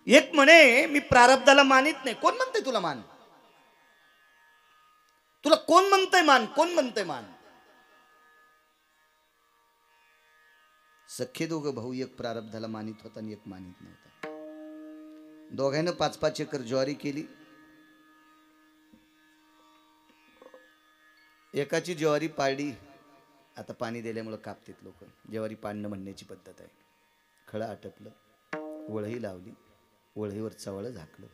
एक म्हणे मी प्रारब्धाला मानित नाही. कोण म्हणतंय तुला मान? तुला कोण म्हणतंय मान? कोण म्हणतंय मान? सख्खे दोघं भाऊ, एक प्रारब्धाला मानित होता आणि एक मानित नव्हता. दोघांना 5-5 एकर ज्वारी केली. एकाची ज्वारी पाडली. आता पाणी दिल्यामुळे कापतात लोक. ज्वारी पाडणं म्हणण्याची पद्धत आहे. खळं आटपलं, वळही लावली, वळहीवर चवळ झाकलं.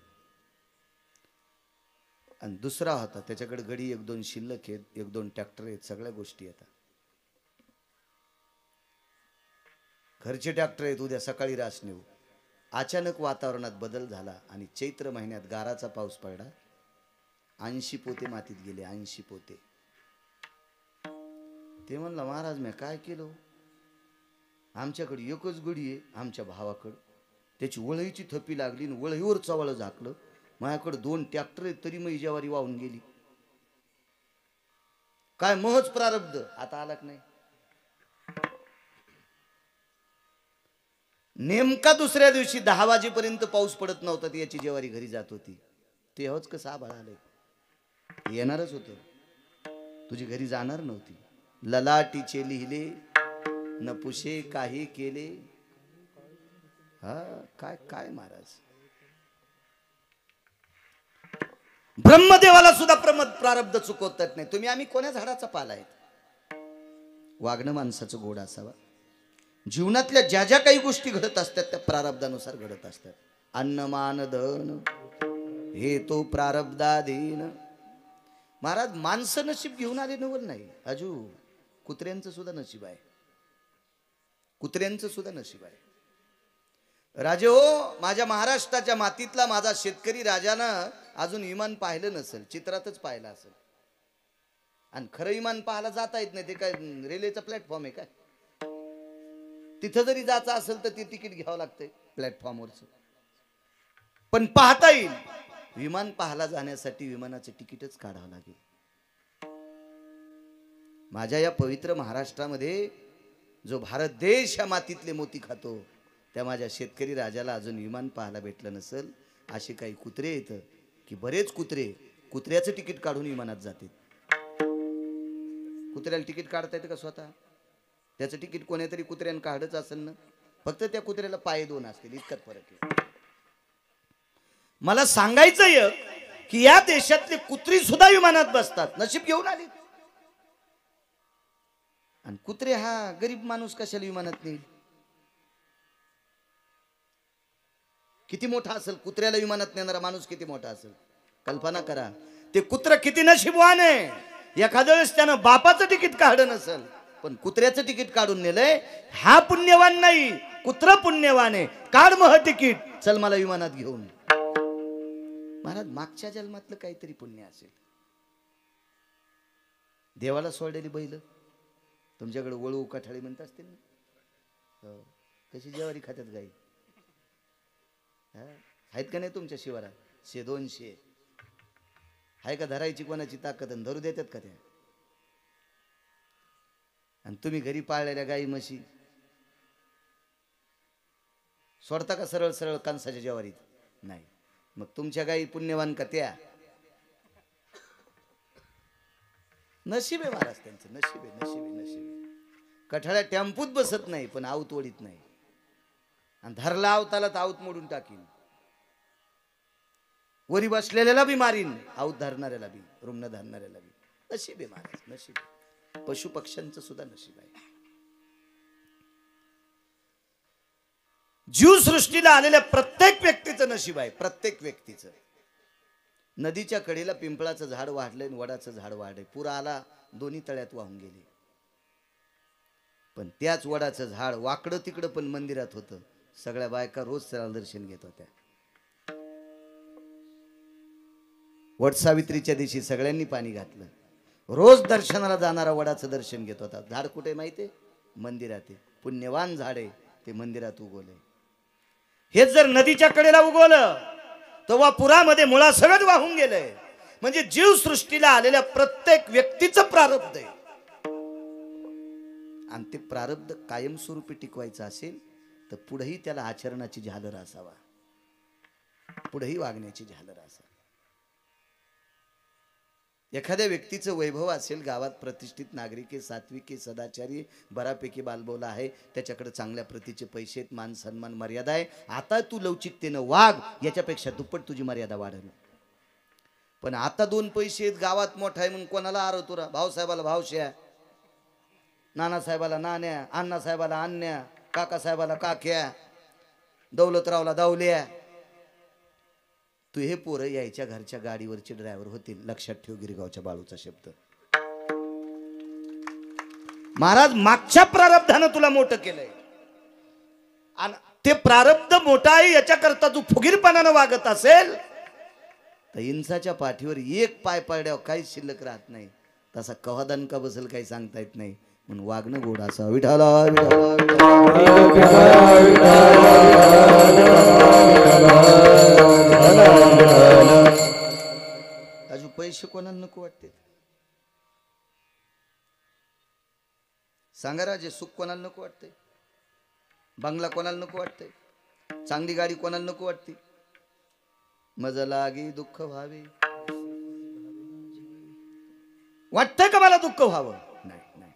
आणि दुसरा होता, त्याच्याकडे गडी 1-2 शिल्लक आहेत, 1-2 ट्रॅक्टर आहेत, सगळ्या गोष्टी येतात. घरचे ट्रॅक्टर आहेत, उद्या सकाळी रास नेऊ. अचानक वातावरणात बदल झाला आणि चैत्र महिन्यात गाराचा पाऊस पडला. 80 पोते मातीत गेले. 80 पोते. ते म्हणलं, महाराज मी काय केलं? आमच्याकडे एकच गडी आहे आमच्या भावाकडं, त्याची वळहीची थपी लागली आणि वळहीवर चवळ झाकलं. माझ्याकडे 2 ट्रॅक्टर आहेत, तरी मग ज्वारी वाहून गेली. काय महच प्रारब्ध. आता आला की नाही? नेमका दुसऱ्या दिवशी 10 वाजेपर्यंत पाऊस पडत नव्हता. ती याची ज्वारी घरी जात होती. ते हवंच कसं आभाळ आलंय. येणारच होतं, तुझी घरी जाणार नव्हती. ललाटीचे लिहिले न पुशे काही केले. हा काय काय महाराज. ब्रह्मदेवाला सुद्धा प्रारब्ध चुकवतात नाही. तुम्ही आम्ही कोण्या झाडाचा पाला आहेत? वागणं माणसाचं गोड असावा. जीवनातल्या ज्या ज्या काही गोष्टी घडत असतात त्या प्रारब्धानुसार घडत असतात. अन्नमान धन हे तो प्रारब्धाधीन. महाराज माणसं नशीब घेऊन आले नवल नाही. अजू कुत्र्यांचं सुद्धा नशीब आहे. कुत्र्यांचं सुद्धा नशीब आहे. राजे हो, माझ्या महाराष्ट्राच्या मातीतला माझा शेतकरी राजानं अजून विमान पाहिलं नसेल, चित्रातच पाहिलं असेल. आणि खरं विमान पाहायला जाता येत नाही. ते काय रेल्वेचा प्लॅटफॉर्म आहे काय? तिथं जरी जायचं असेल तर ते तिकीट घ्यावं लागतंय प्लॅटफॉर्मवरचं. पण पाहता येईल. विमान पाहायला जाण्यासाठी विमानाचं तिकीटच काढावं लागेल. माझ्या या पवित्र महाराष्ट्रामध्ये जो भारत देश या मातीतले मोती खातो, त्या माझ्या शेतकरी राजाला अजून विमान पाहायला भेटलं नसेल. असे काही कुत्रे येतं की बरेच कुत्रे कुत्र्याचं तिकीट काढून विमानात जातात. कुत्र्याला तिकीट काढता येतं का स्वतः? त्याचं तिकीट कोणीतरी कुत्र्यानं काढच असेल ना. फक्त त्या कुत्र्याला पाय 2 असतील, इतकाच फरक आहे. मला सांगायचंय की या देशातली कुत्री सुद्धा विमानात बसतात. नशीब घेऊन आली. आणि कुत्रे हा गरीब माणूस कशाला विमानात नेईल? किती मोठा असेल कुत्र्याला विमानात नेणारा माणूस, किती मोठा असेल कल्पना करा. ते कुत्र किती नशीबवान आहे. एखाद्या वेळेस त्यानं बापाचं तिकीट काढलं नसेल, पण कुत्र्याचं तिकीट काढून नेलंय. हा पुण्यवान नाही, कुत्र पुण्यवान आहे. काढ मह तिकीट, चल मला विमानात घेऊन. महाराज मागच्या जन्मातलं काहीतरी पुण्य असेल. देवाला सोडलेली बैल तुमच्याकडे वळू काठाळी म्हणत असतील ना. कशी ज्वारी खात्यात गाई आहेत का नाही तुमच्या शिवारात? 100-200 आहे का धरायची कोणाची ताकद? आणि धरू देतात का त्या? आणि तुम्ही घरी पाळलेल्या गाई म्हशी सोडता का सरळ सरळ कंसाच्या ज्वारीत? नाही. मग तुमच्या गाई पुण्यवान का त्या? नशीब आहे महाराज त्यांचं. नशीब आहे, नशीब आहे, नशीब आहे. कठाळ्या टेम्पूत बसत नाही पण आऊत ओढीत नाही. आणि धरला आवताला तर आऊत मोडून टाकीन. वरी बसलेल्याला बी मारीन, आऊत धरणाऱ्याला बी, रुग्ण धरणाऱ्याला बी. नशीब आहे महाराज, नशीब आहे. पशु पक्ष्यांचं सुद्धा नशीब आहे. जीवसृष्टीला आलेल्या प्रत्येक व्यक्तीचं नशीब आहे. प्रत्येक व्यक्तीचं. नदीच्या कडेला पिंपळाचं झाड वाढलंय आणि वडाचं झाड वाढलंय. पूर आला, दोन्ही तळ्यात वाहून गेले. पण त्याच वडाचं झाड वाकडं तिकडं पण मंदिरात होतं. सगळ्या बायका रोज त्याला दर्शन घेत होत्या. वटसावित्रीच्या दिवशी सगळ्यांनी पाणी घातलं. रोज दर्शनाला जाणारा वडाचं दर्शन घेत होता. झाड कुठे माहितीये? मंदिरात आहे. पुण्यवान झाड आहे, ते मंदिरात उगवलंय. हेच जर नदीच्या कडेला उगवलं तेव्हा पुरामध्ये मुळासकट वाहून गेलंय. म्हणजे जीवसृष्टीला आलेल्या प्रत्येक व्यक्तीचं प्रारब्ध आहे. आणि ते प्रारब्ध कायमस्वरूपी टिकवायचं असेल तर पुढेही त्याला आचरणाची झालर असावा. पुढेही वागण्याची झालर असं. एखाद्या व्यक्तीचं वैभव असेल, गावात प्रतिष्ठित नागरिक आहे, सात्विक आहे, सदाचारी, बऱ्यापैकी बालबोला आहे, त्याच्याकडे चांगल्या प्रतीचे पैसे आहेत, मान सन्मान मर्यादा आहे, आता तू लवचिकतेनं वाघ, याच्यापेक्षा दुप्पट तुझी मर्यादा वाढेल. पण आता 2 पैसे आहेत, गावात मोठा आहे म्हणून कोणाला आरवतो रा? भाऊसाहेबाला भावश्या, नानासाहेबाला नाण्या, अण्णासाहेबाला अन्या, काकासाहेबाला काक्या, दौलतरावला दावल्या. तू हे पोरं यायच्या घरच्या गाडीवरचे ड्रायव्हर होतील, लक्षात ठेव गिरगावच्या बाळूचा शब्द. महाराज मागच्या प्रारब्धानं तुला मोठं केलंय आणि ते प्रारब्ध मोठं आहे याच्याकरता तू फुगीरपणानं वागत असेल तर इंसाच्या पाठीवर एक पाय पडल्यावर काहीच शिल्लक राहत नाही. तसा कवा दणका बसेल काही सांगता येत नाही. म्हणून वागणं गोड असं. विठाला अजून पैसे कोणाला नको वाटते? सांगा राजे, सुख कोणाला नको वाटते? बंगला कोणाला नको वाटते? चांगली गाडी कोणाला नको वाटते? मजा लागे दुःख व्हावे, वाटतंय का मला दुःख व्हावं? नाही नाही.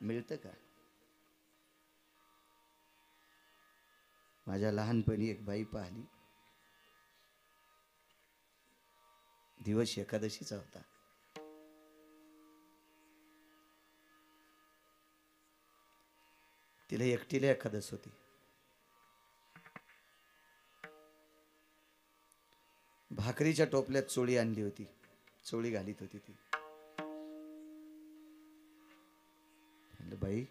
मिळतं का? माझ्या लहानपणी एक बाई पाहिली, दिवस एकादशीचा होता. तिला एकटीला एकादश होती. भाकरीच्या टोपल्यात चोळी आणली होती, चोळी घालीत होती ती. म्हणलं बाई,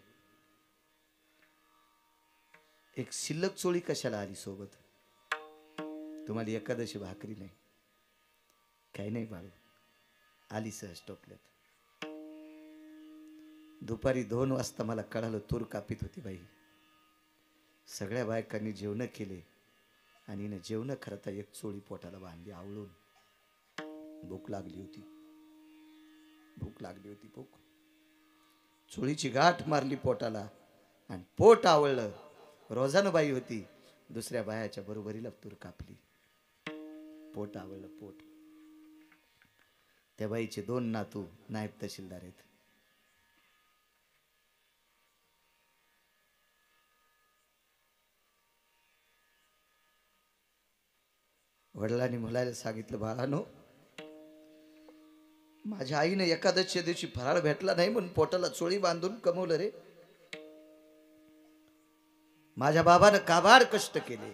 एक शिल्लक चोळी कशाला आली सोबत? तुम्हाला एकादशी भाकरी नाही? काही नाही बाळू, आली सहज टोपल्यात. दुपारी 2 वाजता मला कळालं तूर कापीत होती बाई. सगळ्या बायकांनी जेवण केले आणि हिनं जेवण करता एक चोळी पोटाला बांधली आवळून. भूक लागली होती, भूक लागली होती. भूक चोळीची गाठ मारली पोटाला आणि पोट आवळलं. रोजानं बाई होती, दुसऱ्या बायाच्या बरोबरीला तूर कापली. पोट आवळलं, पोट. त्या बाईचे 2 नातू नायब तहसीलदार आहेत. वडिलांनी मुलाला सांगितलं, बाळानो, माझ्या आईने एकादशीच्या दिवशी फराळ भेटला नाही म्हणून पोटाला चोळी बांधून कमवलं रे. माझ्या बाबानं काबाड कष्ट केले.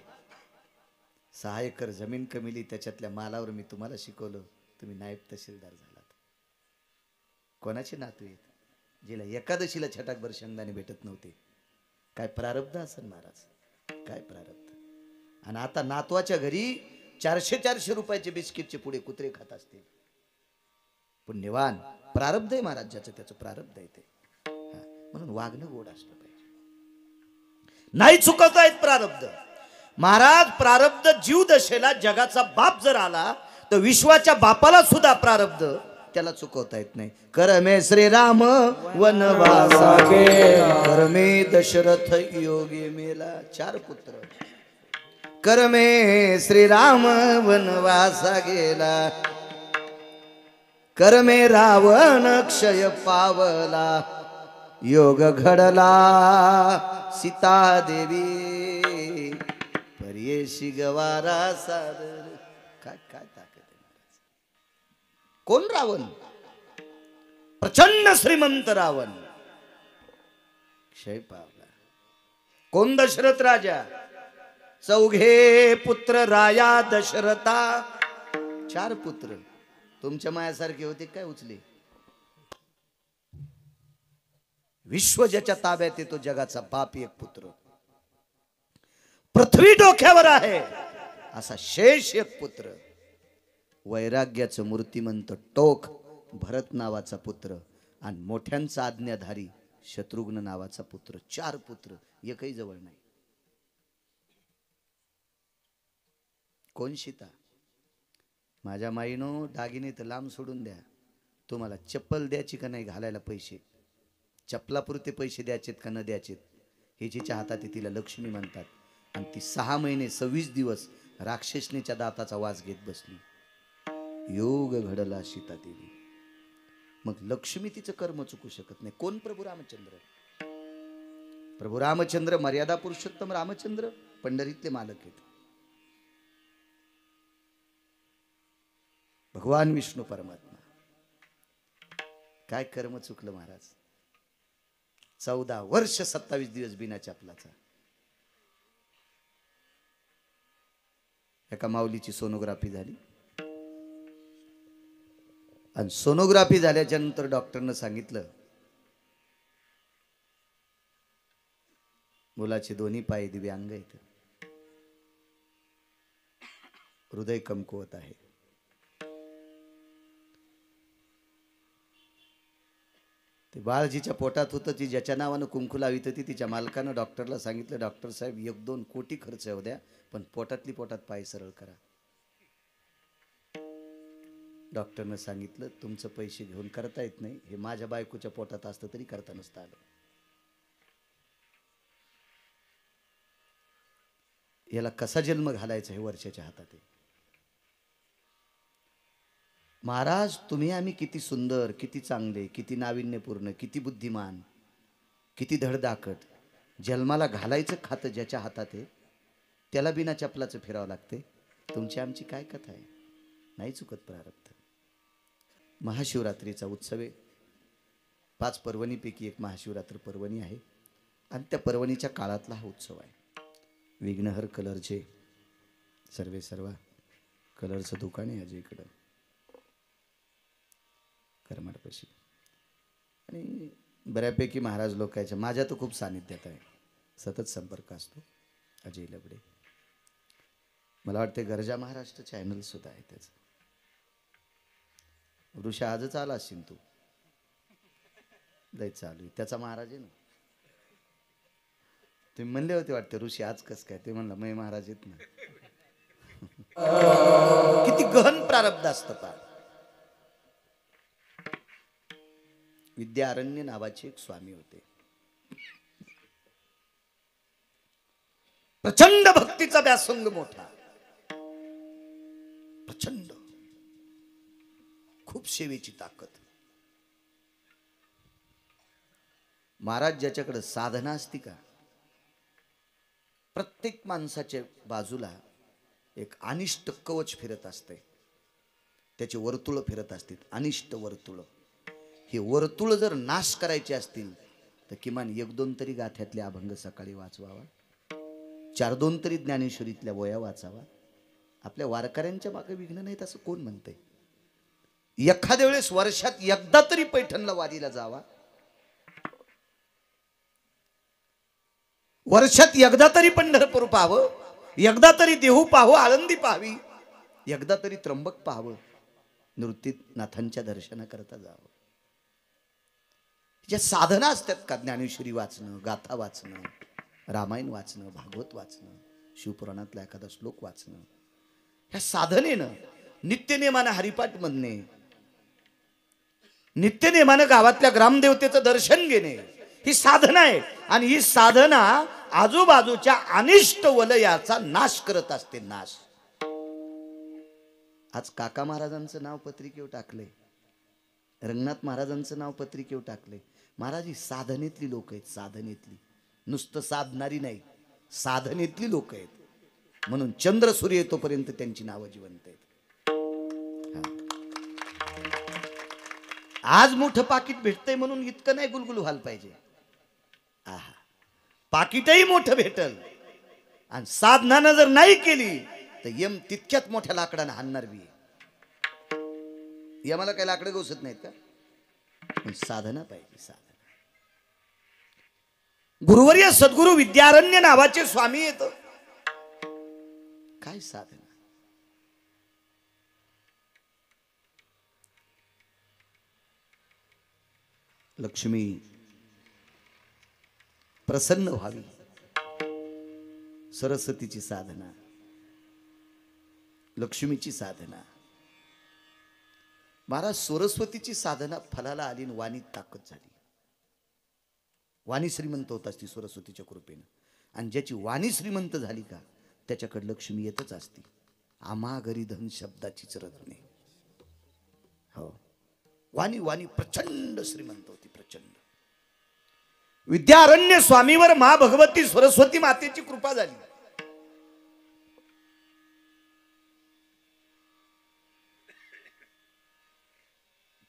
6 एकर जमीन कमिली, त्याच्यातल्या मालावर मी तुम्हाला शिकवलं, तुम्ही नायब तहसीलदार झालात. कोणाचे नातू आहेत? जिला एकादशीला छटाकभर शेंगदाणे भेटत नव्हते. काय प्रारब्ध असेल महाराज, काय प्रारब्ध. आणि आता नातवाच्या घरी 400-400 रुपयाचे बिस्किटचे पुढे कुत्रे खात असतील. पुण्यवान, प्रारब्ध आहे महाराज, ज्याचं त्याचं प्रारब्ध आहे ते. म्हणून वागणं गोड असलं पाहिजे, नाही चुकवता येत प्रारब्ध. महाराज, प्रारब्ध जीव दशेला जगाचा बाप जर आला तर विश्वाच्या बापाला सुद्धा प्रारब्ध त्याला चुकवता येत नाही. करमे श्रीराम वनवासा गेला, करमे दशरथ योगी मेला. 4 पुत्र. करमे श्रीराम वनवासा गेला, करमे रावण क्षय पावला, योग घडला सीता देवी, पर्येशी गवारा सादर. काय काय ताकद आहे महाराज. कोण रावण? प्रचंड श्रीमंत रावण क्षय पावला. कोण? दशरथ राजा. 4 पुत्र राया दशरथा. 4 पुत्र तुमच्या मायासारखे होते काय उचले? विश्व ज्याच्या ताब्यात येतो, जगाचा बाप एक पुत्र. पृथ्वी डोक्यावर आहे असा शेष एक पुत्र. वैराग्याचं मूर्तिमंत टोक भरत नावाचा पुत्र आणि मोठ्यांचा आज्ञाधारी शत्रुघ्न नावाचा पुत्र. 4 पुत्र, एकही जवळ नाही. कोण? सीता. माझ्या माईनो, दागिने तर लांब सोडून द्या, तुम्हाला चप्पल द्यायची का नाही घालायला पैसे, चप्पलापुरते पैसे द्यायचेत का न द्यायचेत हे जिच्या हातात आहे तिला लक्ष्मी म्हणतात. आणि ती 6 महिने 26 दिवस राक्षसनीच्या दाताचा वास घेत बसली. योग घडला सीता देवी. मग लक्ष्मी तिचं कर्म चुकू शकत नाही. कोण? प्रभू रामचंद्र. प्रभू रामचंद्र मर्यादा पुरुषोत्तम रामचंद्र पंढरीतले मालक आहेत. भगवान विष्णू परमात्मा. काय कर्म चुकलं महाराज. 14 वर्ष 27 दिवस बिना चपलाचा. एका माऊलीची सोनोग्राफी झाली आणि सोनोग्राफी झाल्याच्या नंतर डॉक्टरनं सांगितलं मुलाचे दोन्ही पाय दिव्यांग आहेत, हृदय कमकुवत आहे. ते बाळजीच्या पोटात होतं. ती ज्याच्या नावानं कुंकू लावित होती तिच्या मालकानं डॉक्टरला सांगितलं, डॉक्टर साहेब 1-2 कोटी खर्च होऊ द्या, पण पोटातली पोटात पाय सरळ करा. डॉक्टरनं सांगितलं तुमचं पैसे घेऊन करता येत नाही, हे माझ्या बायकोच्या पोटात असतं तरी करता नसतं आलं. याला कसा जन्म घालायचा हे वर्षाच्या हातात आहे. महाराज तुम्ही आम्ही किती सुंदर, किती चांगले, किती नाविन्यपूर्ण, किती बुद्धिमान, किती धडधाकट, जन्माला घालायचं खातं ज्याच्या हातात आहे त्याला बिना चपलाचं फिरावं लागते. तुमची आमची काय कथा आहे. नाही चुकत प्रारब्ध. महाशिवरात्रीचा उत्सव आहे. 5 पर्वणीपैकी एक महाशिवरात्र पर्वणी आहे आणि त्या पर्वणीच्या काळातला हा उत्सव आहे. विघ्नहर कलरचे सर्व कलरचं दुकान आहे अजयकडं करमाडपाशी. आणि बऱ्यापैकी महाराज लोकांच्या माझ्या तर खूप सानिध्यात आहे, सतत संपर्क असतो. अजय लबडे, मला वाटते गरजा महाराष्ट्र चॅनल सुद्धा आहे त्याचं. ऋषी आजच आला असेल तू, लय चालू आहे त्याचा महाराज आहे ना. तुम्ही म्हणले होते वाटते ऋषी आज कस काय, ते म्हणलं मै महाराज येत ना. किती गहन प्रारब्ध असतं पा. विद्यारण्य नावाचे एक स्वामी होते. प्रचंड भक्तीचा व्यासंग मोठा, प्रचंड, खूप सेवेची ताकद. महाराज ज्याच्याकडे साधना असती का, प्रत्येक माणसाच्या बाजूला एक अनिष्ट कवच फिरत असते, त्याचे वर्तुळ फिरत असतील, अनिष्ट वर्तुळ. हे वर्तुळ जर नाश करायचे असतील तर किमान 1-2 तरी गाथ्यातले अभंग सकाळी वाचवावा, 4-2 तरी ज्ञानेश्वरीतल्या वया वाचावा. आपल्या वारकऱ्यांच्या मागे विघ्न नाहीत असं कोण म्हणतंय. एखाद्या वेळेस वर्षात एकदा तरी पैठणला वारीला जावा, वर्षात एकदा तरी पंढरपूर पाहावं, एकदा तरी देहू पाहावं, आळंदी पाहावी, एकदा तरी त्र्यंबक पाहावं, नृत्यनाथांच्या दर्शनाकरता जावं. ज्या साधना असतात का, ज्ञानेश्वरी वाचणं, गाथा वाचणं, रामायण वाचणं, भागवत वाचणं, शिवपुराणातला एखादा श्लोक वाचणं, ह्या साधनेनं नित्यनेमानं हरिपाठ म्हणणे, नित्यनेमानं गावातल्या ग्रामदेवतेचं दर्शन घेणे, ही साधना आहे. आणि ही साधना आजूबाजूच्या अनिष्ट वलयाचा नाश करत असते. नाश. आज काका महाराजांचं नाव पत्रिकेवर टाकले, रंगनाथ महाराजांचं नाव पत्रिकेवर टाकले. महाराज ही साधनेतली लोक आहेत, साधनेतली, नुसतं साधणारी नाही, साधनेतली लोक आहेत. म्हणून चंद्र सूर्य येतोपर्यंत त्यांची नावं जिवंत आहेत. आज मोठं पाकिट भेटतंय म्हणून इतकं नाही गुलगुल व्हायला पाहिजे. आहा, पाकिटही मोठं भेटल आणि साधनानं जर नाही केली तर यम तितक्यात मोठ्या लाकडानं हाणणार बी. यमाला काही लाकडं गवसत नाहीत का, पण साधना पाहिजे. साधना. गुरुवर्य सद्गुरु विद्यारण्य नावाचे स्वामी येत. काय साधना. लक्ष्मी प्रसन्न व्हावी, सरस्वतीची साधना, लक्ष्मीची साधना. महाराज सरस्वतीची साधना फलाला आली आणि वाणीत ताकद झाली. वाणी श्रीमंत होत असती सरस्वतीच्या कृपेनं. आणि ज्याची वाणी श्रीमंत झाली का त्याच्याकडे लक्ष्मी येतच असती. आम्हा घरी धन शब्दाचीच रत्ने. हो, वाणी वाणी प्रचंड श्रीमंत होती, प्रचंड. विद्यारण्य स्वामीवर मा भगवती सरस्वती मातेची कृपा झाली.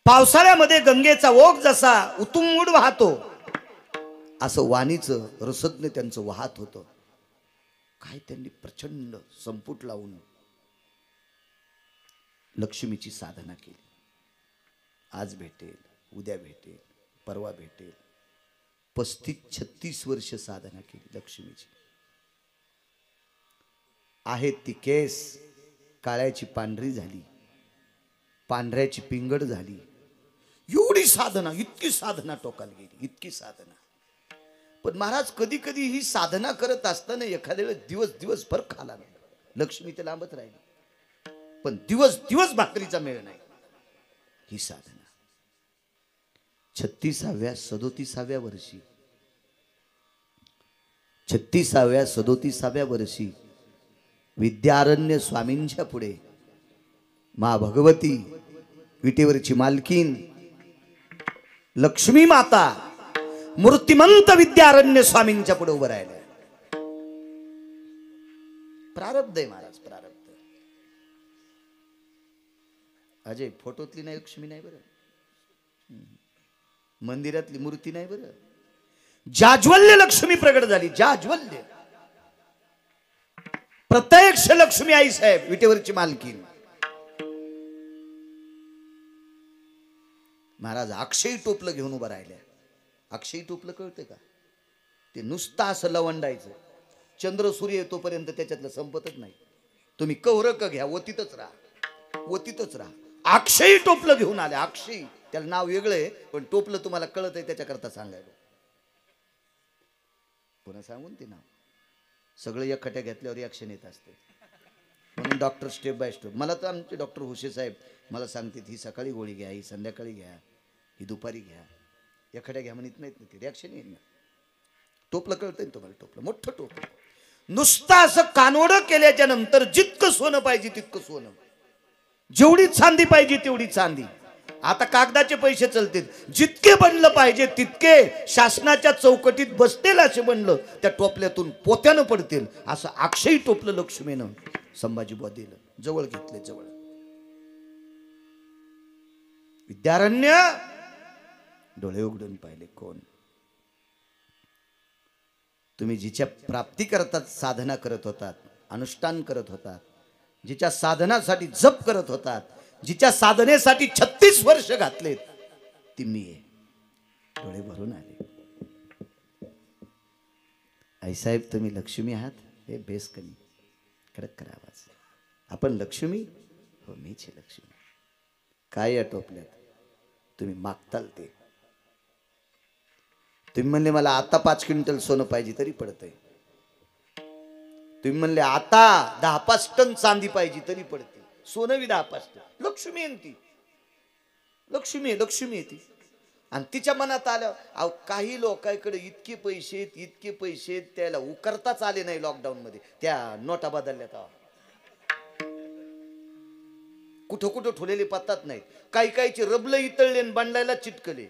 पावसाळ्यामध्ये गंगेचा ओघ जसा उतुंबून वाहतो, असं वाणीचं रसज्ञ त्यांचं वाहत होतं. काय त्यांनी प्रचंड संपुट लावून लक्ष्मीची साधना केली. आज भेटेल, उद्या भेटेल, परवा भेटेल. 35-36 वर्ष साधना केली लक्ष्मीची. आहेत ती केस काळ्याची पांढरी झाली, पांढऱ्याची पिंगड झाली. एवढी साधना, इतकी साधना टोकाला गेली, इतकी साधना. पण महाराज कधी कधी ही साधना करत असताना एखाद्या वेळेस दिवसभर खाला नाही. लक्ष्मी ते लांबत राहिली, पण दिवस भाकरीचा मेळ नाही. ही साधना 36व्या 37व्या वर्षी विद्यारण्य स्वामींच्या पुढे मा भगवती, विटेवरची मालकीन लक्ष्मी माता, मूर्तिमंत विद्यारण्य स्वामींच्या पुढे उभं राहिल्या. प्रारब्ध आहे महाराज, प्रारब्ध. अजय, फोटोतली नाही लक्ष्मी नाही बरं, मंदिरातली मूर्ती नाही बरं, जाज्वल्य लक्ष्मी प्रगट झाली. जाज्वल्य प्रत्यक्ष लक्ष्मी आई साहेब, विटेवरची मालकीन. महाराज अक्षय टोपलं घेऊन उभं राहिल्या. अक्षय टोपलं कळते का? ते नुसतं असं लवंडायचं, चंद्र सूर्य येतोपर्यंत त्याच्यातलं संपतच नाही. तुम्ही कवरक घ्या, ओतीतच राहा, ओतीतच राहा. अक्षय टोपलं घेऊन आले. अक्षय, त्याला नाव वेगळं आहे, पण टोपलं तुम्हाला कळत आहे त्याच्याकरता सांगायला. पुन्हा सांगून ते नाव सगळं एकखट्या घेतल्यावर रिॲक्शन येत असते. म्हणून डॉक्टर स्टेप बाय स्टेप. मला तर आमचे डॉक्टर हुशे साहेब मला सांगतात, ही सकाळी गोळी घ्या, ही संध्याकाळी घ्या, ही दुपारी घ्या, एखाद्या घ्या म्हणत नाहीत ना, ते रिॲक्शन येईल ना. टोपलं कळतंय ना तुम्हाला? टोपलं, मोठं टोपलं. नुसतं असं कानोडं केल्याच्या नंतर जितकं सोनं पाहिजे तितकं सोनं, जेवढी चांदी पाहिजे तेवढी चांदी. आता कागदाचे पैसे चलतील, जितके बनलं पाहिजे तितके शासनाच्या चौकटीत बसतील असे बनलं, त्या टोपल्यातून पोत्यानं पडतील. असं अक्षय टोपलं लक्ष्मीनं संभाजी बुवा दिलं. जवळ घेतले, जवळ. विद्यारण्य डोळे उघडून पाहिले, कोण तुम्ही? जिच्या प्राप्ती करतात साधना करत होतात, अनुष्ठान करत होतात, जिच्या साधनासाठी जप करत होतात, जिच्या साधनेसाठी 36 वर्ष घातलेत, ती मी आहे. डोळे भरून आले. आईसाहेब तुम्ही लक्ष्मी आहात? हे बेस कमी कडक करा आवाज. आपण लक्ष्मी? हो, मीच आहे लक्ष्मी. काय या टोपल्यात? तुम्ही मागताल ते. तुम्ही म्हणले मला आता 5 क्विंटल सोनं पाहिजे तरी पडतंय. तुम्ही म्हणले आता 10-5 टन चांदी पाहिजे तरी पडते. सोनं बी 10-5 टन. लक्ष्मी आहे ती, लक्ष्मी आहे, लक्ष्मी आहे ती. आणि तिच्या मनात आलं. अहो, काही लोकांकडे इतके पैसे त्याला उकरताच आले नाही. लॉकडाऊन मध्ये त्या नोटा बदलल्या तेव्हा कुठं कुठं ठेवलेले पत्तात नाहीत. काहीचे रबलं इतळले आणि बांधायला चिटकले.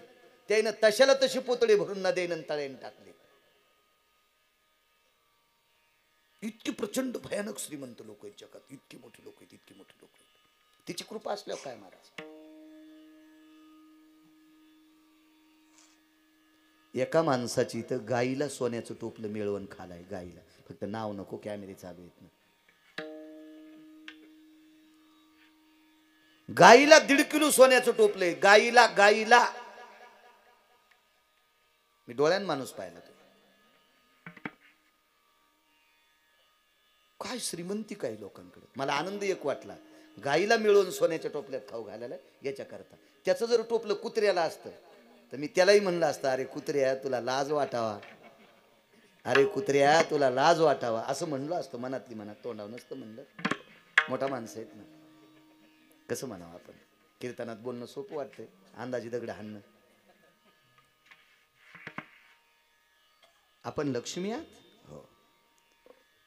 त्यानं तशाला तशी पोतळे भरून ना देणं तळ्याने टाकले. इतकी प्रचंड भयानक श्रीमंत लोक आहेत जगात. इतकी मोठी लोक आहेत, इतकी मोठी लोक आहेत. तिची कृपा असल्यावर काय महाराज? एका माणसाची तर गाईला सोन्याचं टोपलं मिळवून खालाय. गाईला, फक्त नाव नको, कॅमेरे चालू आहेत ना. गाईला 1.5 किलो सोन्याचं टोपलंय. गाईला मी डोळ्यान माणूस पाहिला. तो काय श्रीमंती काय लोकांकडे. मला आनंद एक वाटला. गाईला मिळवून सोन्याच्या टोपल्यात खाऊ घालायला याच्या करता. त्याचं जर टोपलं कुत्र्याला असतं तर मी त्यालाही म्हणलं असतं, अरे कुत्र्या तुला लाज वाटावा, अरे कुत्र्या तुला लाज वाटावा, असं म्हणलं असतं. मनातली मनात, तोंडावर नसतं म्हणलं. मोठा माणसं आहेत ना, कसं म्हणावं आपण. कीर्तनात बोलणं सोपं वाटतंय, अंदाजी दगड हाणणं. आपण लक्ष्मी आहात? हो.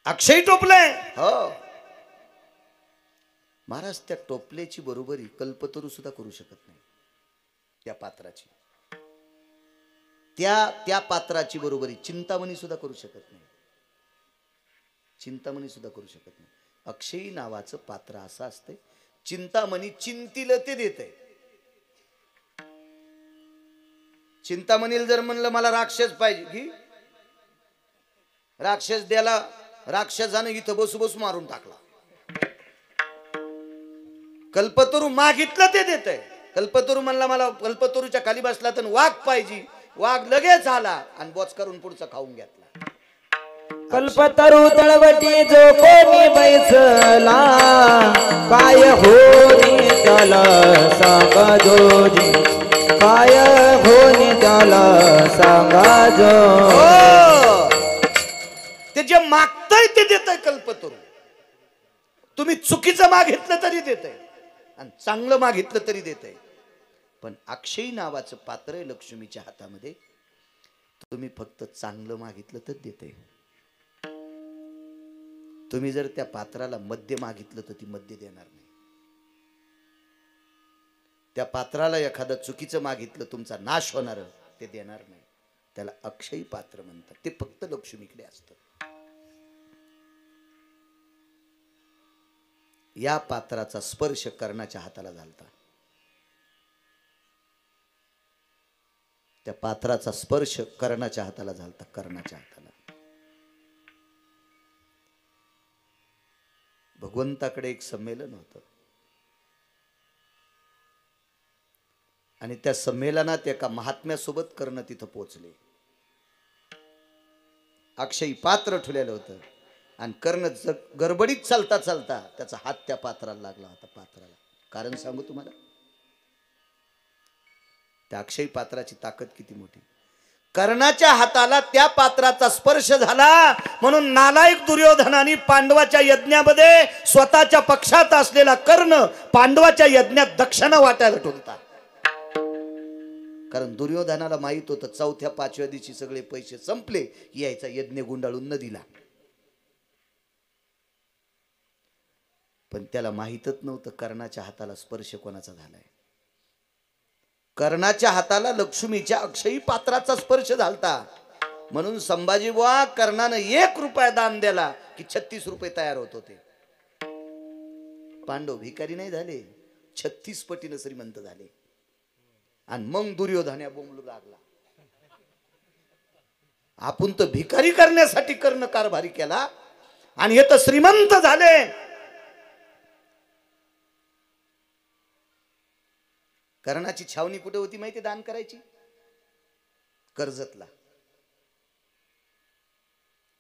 अक्षय टोपले हो महाराज. त्या टोपल्याची बरोबरी कल्पतरू सुद्धा करू शकत नाही. त्या पात्राची त्या पात्राची बरोबरी चिंतामणी सुद्धा करू शकत नाही. चिंतामणी सुद्धा करू शकत नाही. अक्षयी नावाचं पात्र असं असते. चिंतामणी चिंतील ते देते. चिंतामणीला जर म्हणलं मला राक्षस पाहिजे की राक्षस द्याला, राक्षसानं इथं बसू बसू मारून टाकला. कल्पतरू मागितलं ते देते. कल्पतरू म्हणला मला कल्पतरूच्या खाली बसला तर वाघ पाहिजे. वाघ लगेच आला आणि बोच करून पुढचा खाऊन घेतला. कल्पतरू तळवटी जो कोणी बैसला काय होनी त्याला सांगा जोजी. काय होनी त्याला सांगा जो. ते जे मागतय ते देतय कल्पतरू. तुम्ही चुकीचं मागितलं तरी देतय आणि चांगलं मागितलं तरी देतय. पण अक्षयी नावाचं पात्र आहे लक्ष्मीच्या हातामध्ये. तुम्ही फक्त चांगलं मागितलं तर देते. तुम्ही जर त्या पात्राला मद्य मागितलं तर ती मद्य देणार नाही. त्या पात्राला एखादं चुकीचं मागितलं तुमचा नाश होणार ते देणार नाही. त्याला अक्षयी पात्र म्हणतात. ते फक्त लक्ष्मीकडे असतं. या पात्राचा स्पर्श कर्णाच्या हाताला झालता. त्या पात्राचा स्पर्श कर्णाच्या हाताला झालता. कर्णाच्या हाताला भगवंताकडे एक संमेलन होतं आणि त्या संमेलनात एका महात्म्यासोबत कर्ण तिथं पोचले. अक्षयी पात्र ठेवलेलं होतं आणि कर्ण गडबडीत चालता चालता त्याचा हात त्या पात्राला लागला होता. पात्राला कारण सांगू तुम्हाला. त्या अक्षयी पात्राची ताकद किती मोठी. कर्णाच्या हाताला त्या पात्राचा स्पर्श झाला म्हणून नालायक दुर्योधनाने पांडवाच्या यज्ञामध्ये स्वतःच्या पक्षात असलेला कर्ण पांडवाच्या यज्ञात दक्षिणा वाटायला ठेवता. कारण दुर्योधनाला माहित होतं चौथ्या पाचव्या दिवशी सगळे पैसे संपले, यायचा यज्ञ गुंडाळून न दिला. पण त्याला माहितच नव्हतं कर्णाच्या हाताला स्पर्श कोणाचा झालाय. कर्णाच्या हाताला लक्ष्मीच्या अक्षयी पात्राचा स्पर्श झालता. म्हणून संभाजी बुवा कर्णानं 1 रुपया दान दिला की 36 रुपये तयार होत होते. पांडव भिकारी नाही झाले, 36 पटीनं श्रीमंत झाले. आणि मग दुर्योधन बोंबलू लागला. आपण तर भिकारी करण्यासाठी कर्ण कारभारी केला आणि हे तर श्रीमंत झाले. कर्णाची छावणी कुठे होती माहिती दान करायची? कर्जतला.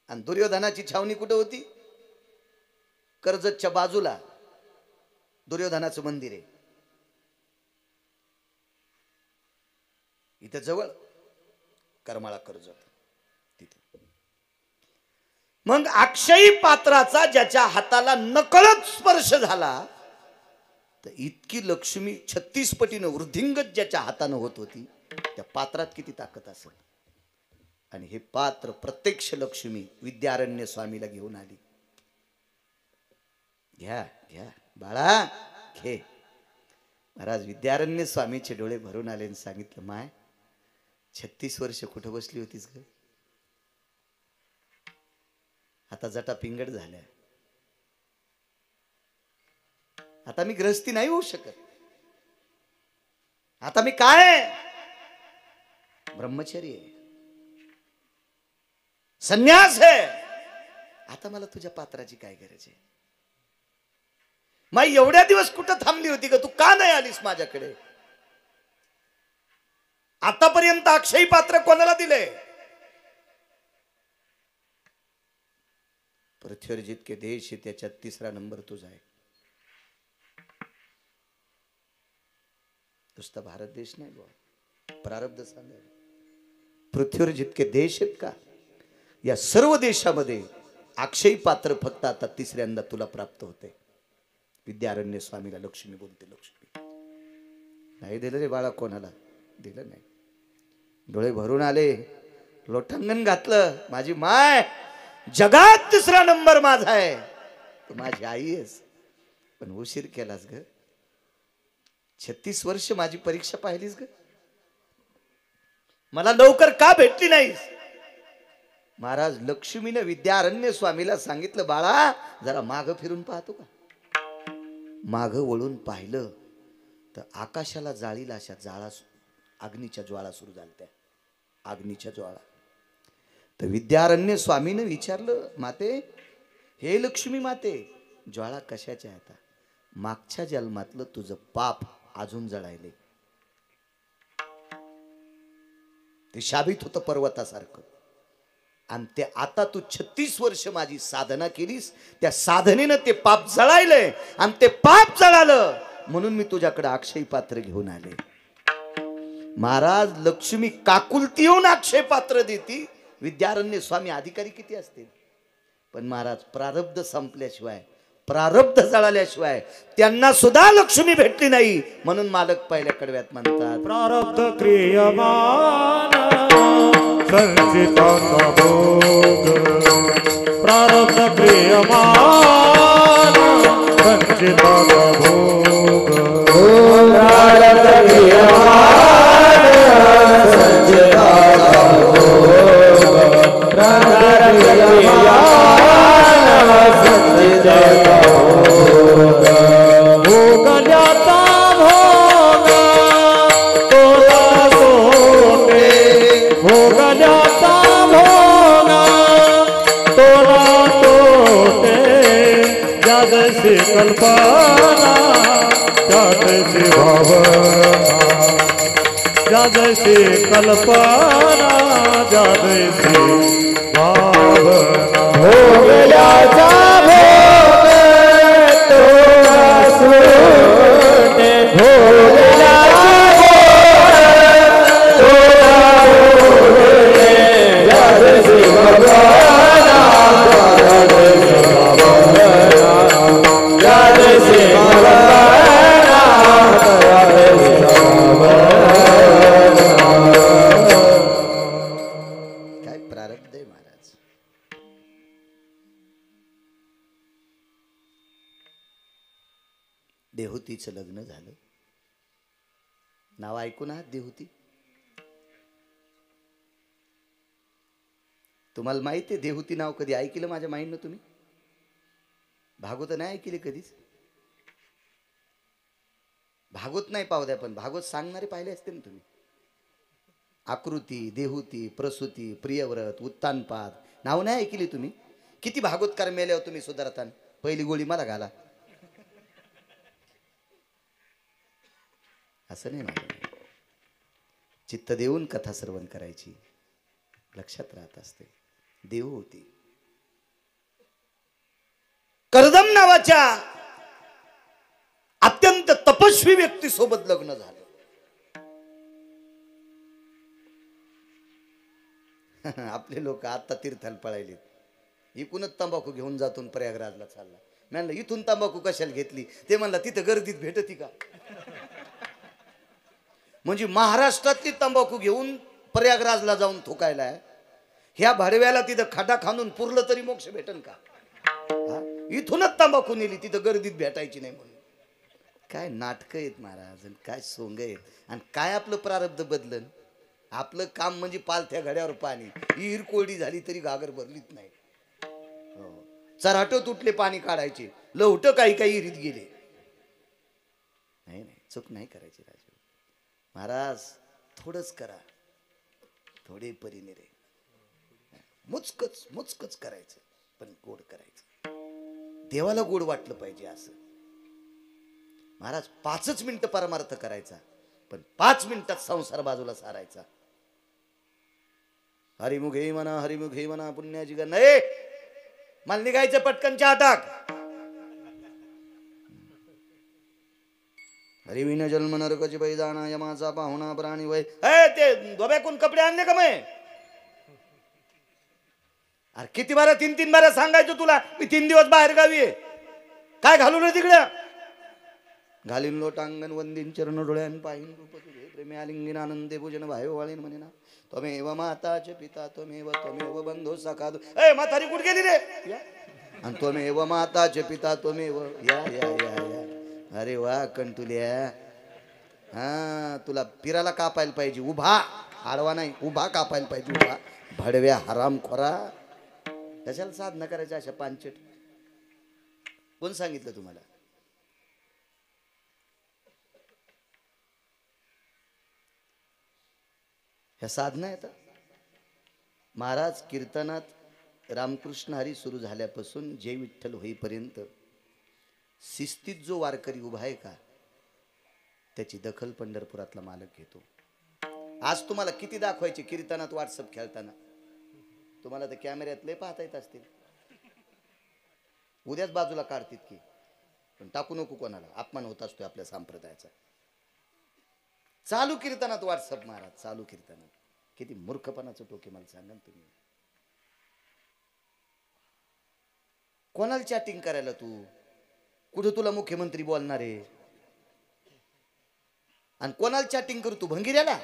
आणि दुर्योधनाची छावणी कुठे होती? कर्जतच्या बाजूला दुर्योधनाचं मंदिर आहे. इथे जवळ करमाळा कर्जत तिथे. मग अक्षयी पात्राचा ज्याच्या हाताला नकळत स्पर्श झाला तर इतकी लक्ष्मी 36 पटीनं वृद्धिंगत ज्याच्या हातानं होत होती त्या पात्रात किती ताकद असेल. आणि हे पात्र प्रत्यक्ष लक्ष्मी विद्यारण्य स्वामीला घेऊन आली. घ्या घ्या बाळा घे. महाराज विद्यारण्य स्वामीचे डोळे भरून आले आणि सांगितलं माय 36 वर्ष कुठं बसली होतीस ग? आता जटा पिंगड झाल्या. आता मी ग्रहस्थी नाही होऊ शकत. आता मी काय ब्रह्मचर्य आहे, संन्यास आहे. आता मला तुझ्या पात्राची काय गरज आहे? माई एवढ्या दिवस कुठं थांबली होती का? तू का नाही आलीस माझ्याकडे? आतापर्यंत अक्षयी पात्र कोणाला दिले? पृथ्वीवर जितके देश आहे त्याच्यात 3रा नंबर तुझा आहे. नुसता भारत देश नाही बुवा, प्रारब्ध सांगा. पृथ्वीवर जितके देश आहेत का या सर्व देशामध्ये अक्षयी पात्र फक्त आता 3ऱ्यांदा तुला प्राप्त होते. विद्यारण्य स्वामीला लक्ष्मी बोलते. लक्ष्मी नाही दिलं रे बाळा, कोणाला दिलं नाही. डोळे भरून आले, लोटांगण घातलं. माझी माय जगात तिसरा नंबर माझा आहे. तू माझी आई आहेस, पण उशीर केलास ग. 36 वर्ष माझी परीक्षा पाहिलीस ग. मला लवकर का भेटली नाहीस? महाराज लक्ष्मीने विद्यारण्य स्वामीला सांगितलं, बाळा जरा माग फिरून पाहतो का? माग वळून पाहिलं तर आकाशाला जाळीला अशा अग्नीच्या ज्वाळा सुरू झाल्या. अग्नीच्या ज्वाळा. तर विद्यारण्य स्वामीने विचारलं, माते, हे लक्ष्मी माते, ज्वाळा कशाच्या आहेत? मागच्या जन्मातलं तुझं पाप अजून जळायले. ते शाबित होतं पर्वतासारखं. आणि ते आता तू 36 वर्ष माझी साधना केलीस, त्या साधनेनं ते पाप जळायलंय. आणि ते पाप जळालं म्हणून मी तुझ्याकडे अक्षय पात्र घेऊन आले. महाराज लक्ष्मी काकुलती येऊन अक्षय पात्र देती. विद्यारण्य स्वामी अधिकारी किती असतील, पण महाराज प्रारब्ध संपल्याशिवाय, प्रारब्ध जळाल्याशिवाय त्यांना सुद्धा लक्ष्मी भेटली नाही. म्हणून मालक पहिल्या कडव्यात म्हणतात, प्रारब्ध क्रियमान संचिताचा भोग, प्रारब्ध क्रियमान संचिताचा भोग, प्रारब्ध क्रियमान संचिताचा भोग, प्रारब्ध क्रियमान संचिताचा भोग, भोगल्याचा भोग तोला सोटे, भोगल्याचा भोग तोला तोटे, ज्यादशी कल्पना त्यादशी भावना, ज्यादशी कल्पना ज्यादशी भावना, भोगल्याचा भोग तोला सोटे, भोगल्याचा भोग तोला सोटे, ज्यादशी भावना त्यादशी भावना, ज्यादशी भावना त्यादशी भावना. काय प्रारब्ध आहे महाराज. देहूतीचं लग्न झालं. नाव ऐकून आहात देहूती? तुम्हाला माहिती आहे देहूती नाव कधी ऐकलं माझ्या माईंनं तुम्ही? भागवत नाही ऐकले कधीच? भागवत नाही पाहू द्या, पण भागवत सांगणारे पाहिले असते ना तुम्ही. आकृती, देहूती, प्रसूती, प्रियव्रत, उत्तानपाद नाव नाही ऐकली तुम्ही? किती भागवतकार मेल्यावर तुम्ही सुधारता. पहिली गोळी मला घाला असं नाही. माझं चित्त देऊन कथा श्रवण करायची, लक्षात राहत असते. देहूती कर्दम नावाच्या अत्यंत तपस्वी व्यक्ती सोबत लग्न झालं. आपले लोक आता तीर्थाला पळायले. इकूनच तंबाखू घेऊन जातून प्रयागराजला चालला. म्हणलं इथून तंबाखू कशाला घेतली? ते म्हणला तिथं गर्दीत भेटती का? म्हणजे महाराष्ट्रातली तंबाखू घेऊन प्रयागराजला जाऊन थुकायला आहे. ह्या भाडव्याला तिथं खडा खाणून पुरलं तरी मोक्ष भेटन का? इथूनच तंबाखू नेली, तिथं गर्दीत भेटायची नाही म्हणून. काय नाटकं आहेत महाराज, काय सोंग आहेत. आणि काय आपलं प्रारब्ध बदलन. आपलं काम म्हणजे पालथ्या घड्यावर पाणी. विहीर कोरडी झाली तरी घागर भरलीच नाही. चराट तुटले पाणी काढायचे, लवट काही काही विहिरीत गेले. नाही नाही, चूक नाही करायची राजू महाराज. थोडंच करा, थोडे परीने रे. मुचकच मुचकच करायचं, पण गोड करायचं. देवाला गोड वाटलं पाहिजे असं. महाराज 5 मिनिटं परमार्थ करायचा, पण 5 मिनिटात संसार बाजूला सारायचा. हरिमुखे म्हणा, हरिमुखे म्हणा, पुण्याची ग नाही. मला निघायचं पटकन चहा टाक. हरिविन जन्म नरकाची बैजाणा, यमाचा पाहुणा प्राणी वय. ते धोब्याकून कपडे आणले का मग? अरे किती बारा 3 बारा सांगायचं तुला, मी 3 दिवस बाहेर गावी आहे. काय घालू रे तिकडे? घालीन लोटांगण वंदीन चरण डोळ्यान पाहिन रूप तुझे प्रेमे आलिंगन आनंदे भोजन भायो वाळीन म्हणे ना त्वमेव माताचे पिता त्वमेव बंधू सखा ए म्हातारी कुठे गेली रे या. आणि त्वमेव माताचे पिता त्वमेव या या या या. अरे वा कंटुल्या, हा तुला पिराला कापायला पाहिजे, उभा आडवा नाही, उभा कापायला पाहिजे, उभा. भडव्या हरामखोरा, कशाला साधना करायच्या अशा पांचट? कोण सांगितलं तुम्हाला? ह्या साधना आहेत. महाराज कीर्तनात रामकृष्ण हरी सुरू झाल्यापासून जय विठ्ठल होईपर्यंत शिस्तीत जो वारकरी उभा आहे का त्याची दखल पंढरपुरातला मालक घेतो. आज तुम्हाला किती दाखवायचे कीर्तनात व्हॉट्सअप खेळताना? तुम्हाला तर कॅमेऱ्यात लय पाहता येत असतील, उद्याच बाजूला काढतील की. पण टाकू नको कोणाला, अपमान होत असतोय आपल्या संप्रदायाचा. चालू कीर्तनात व्हॉट्सअप महाराज, चालू कीर्तनात. किती मूर्खपणाचं टोके मला सांगा तुम्ही. कोणाला चॅटिंग करायला तू? कुठं तुला मुख्यमंत्री बोलणार आहे? आणि कोणाला चॅटिंग करू तू? भंगिऱ्याला,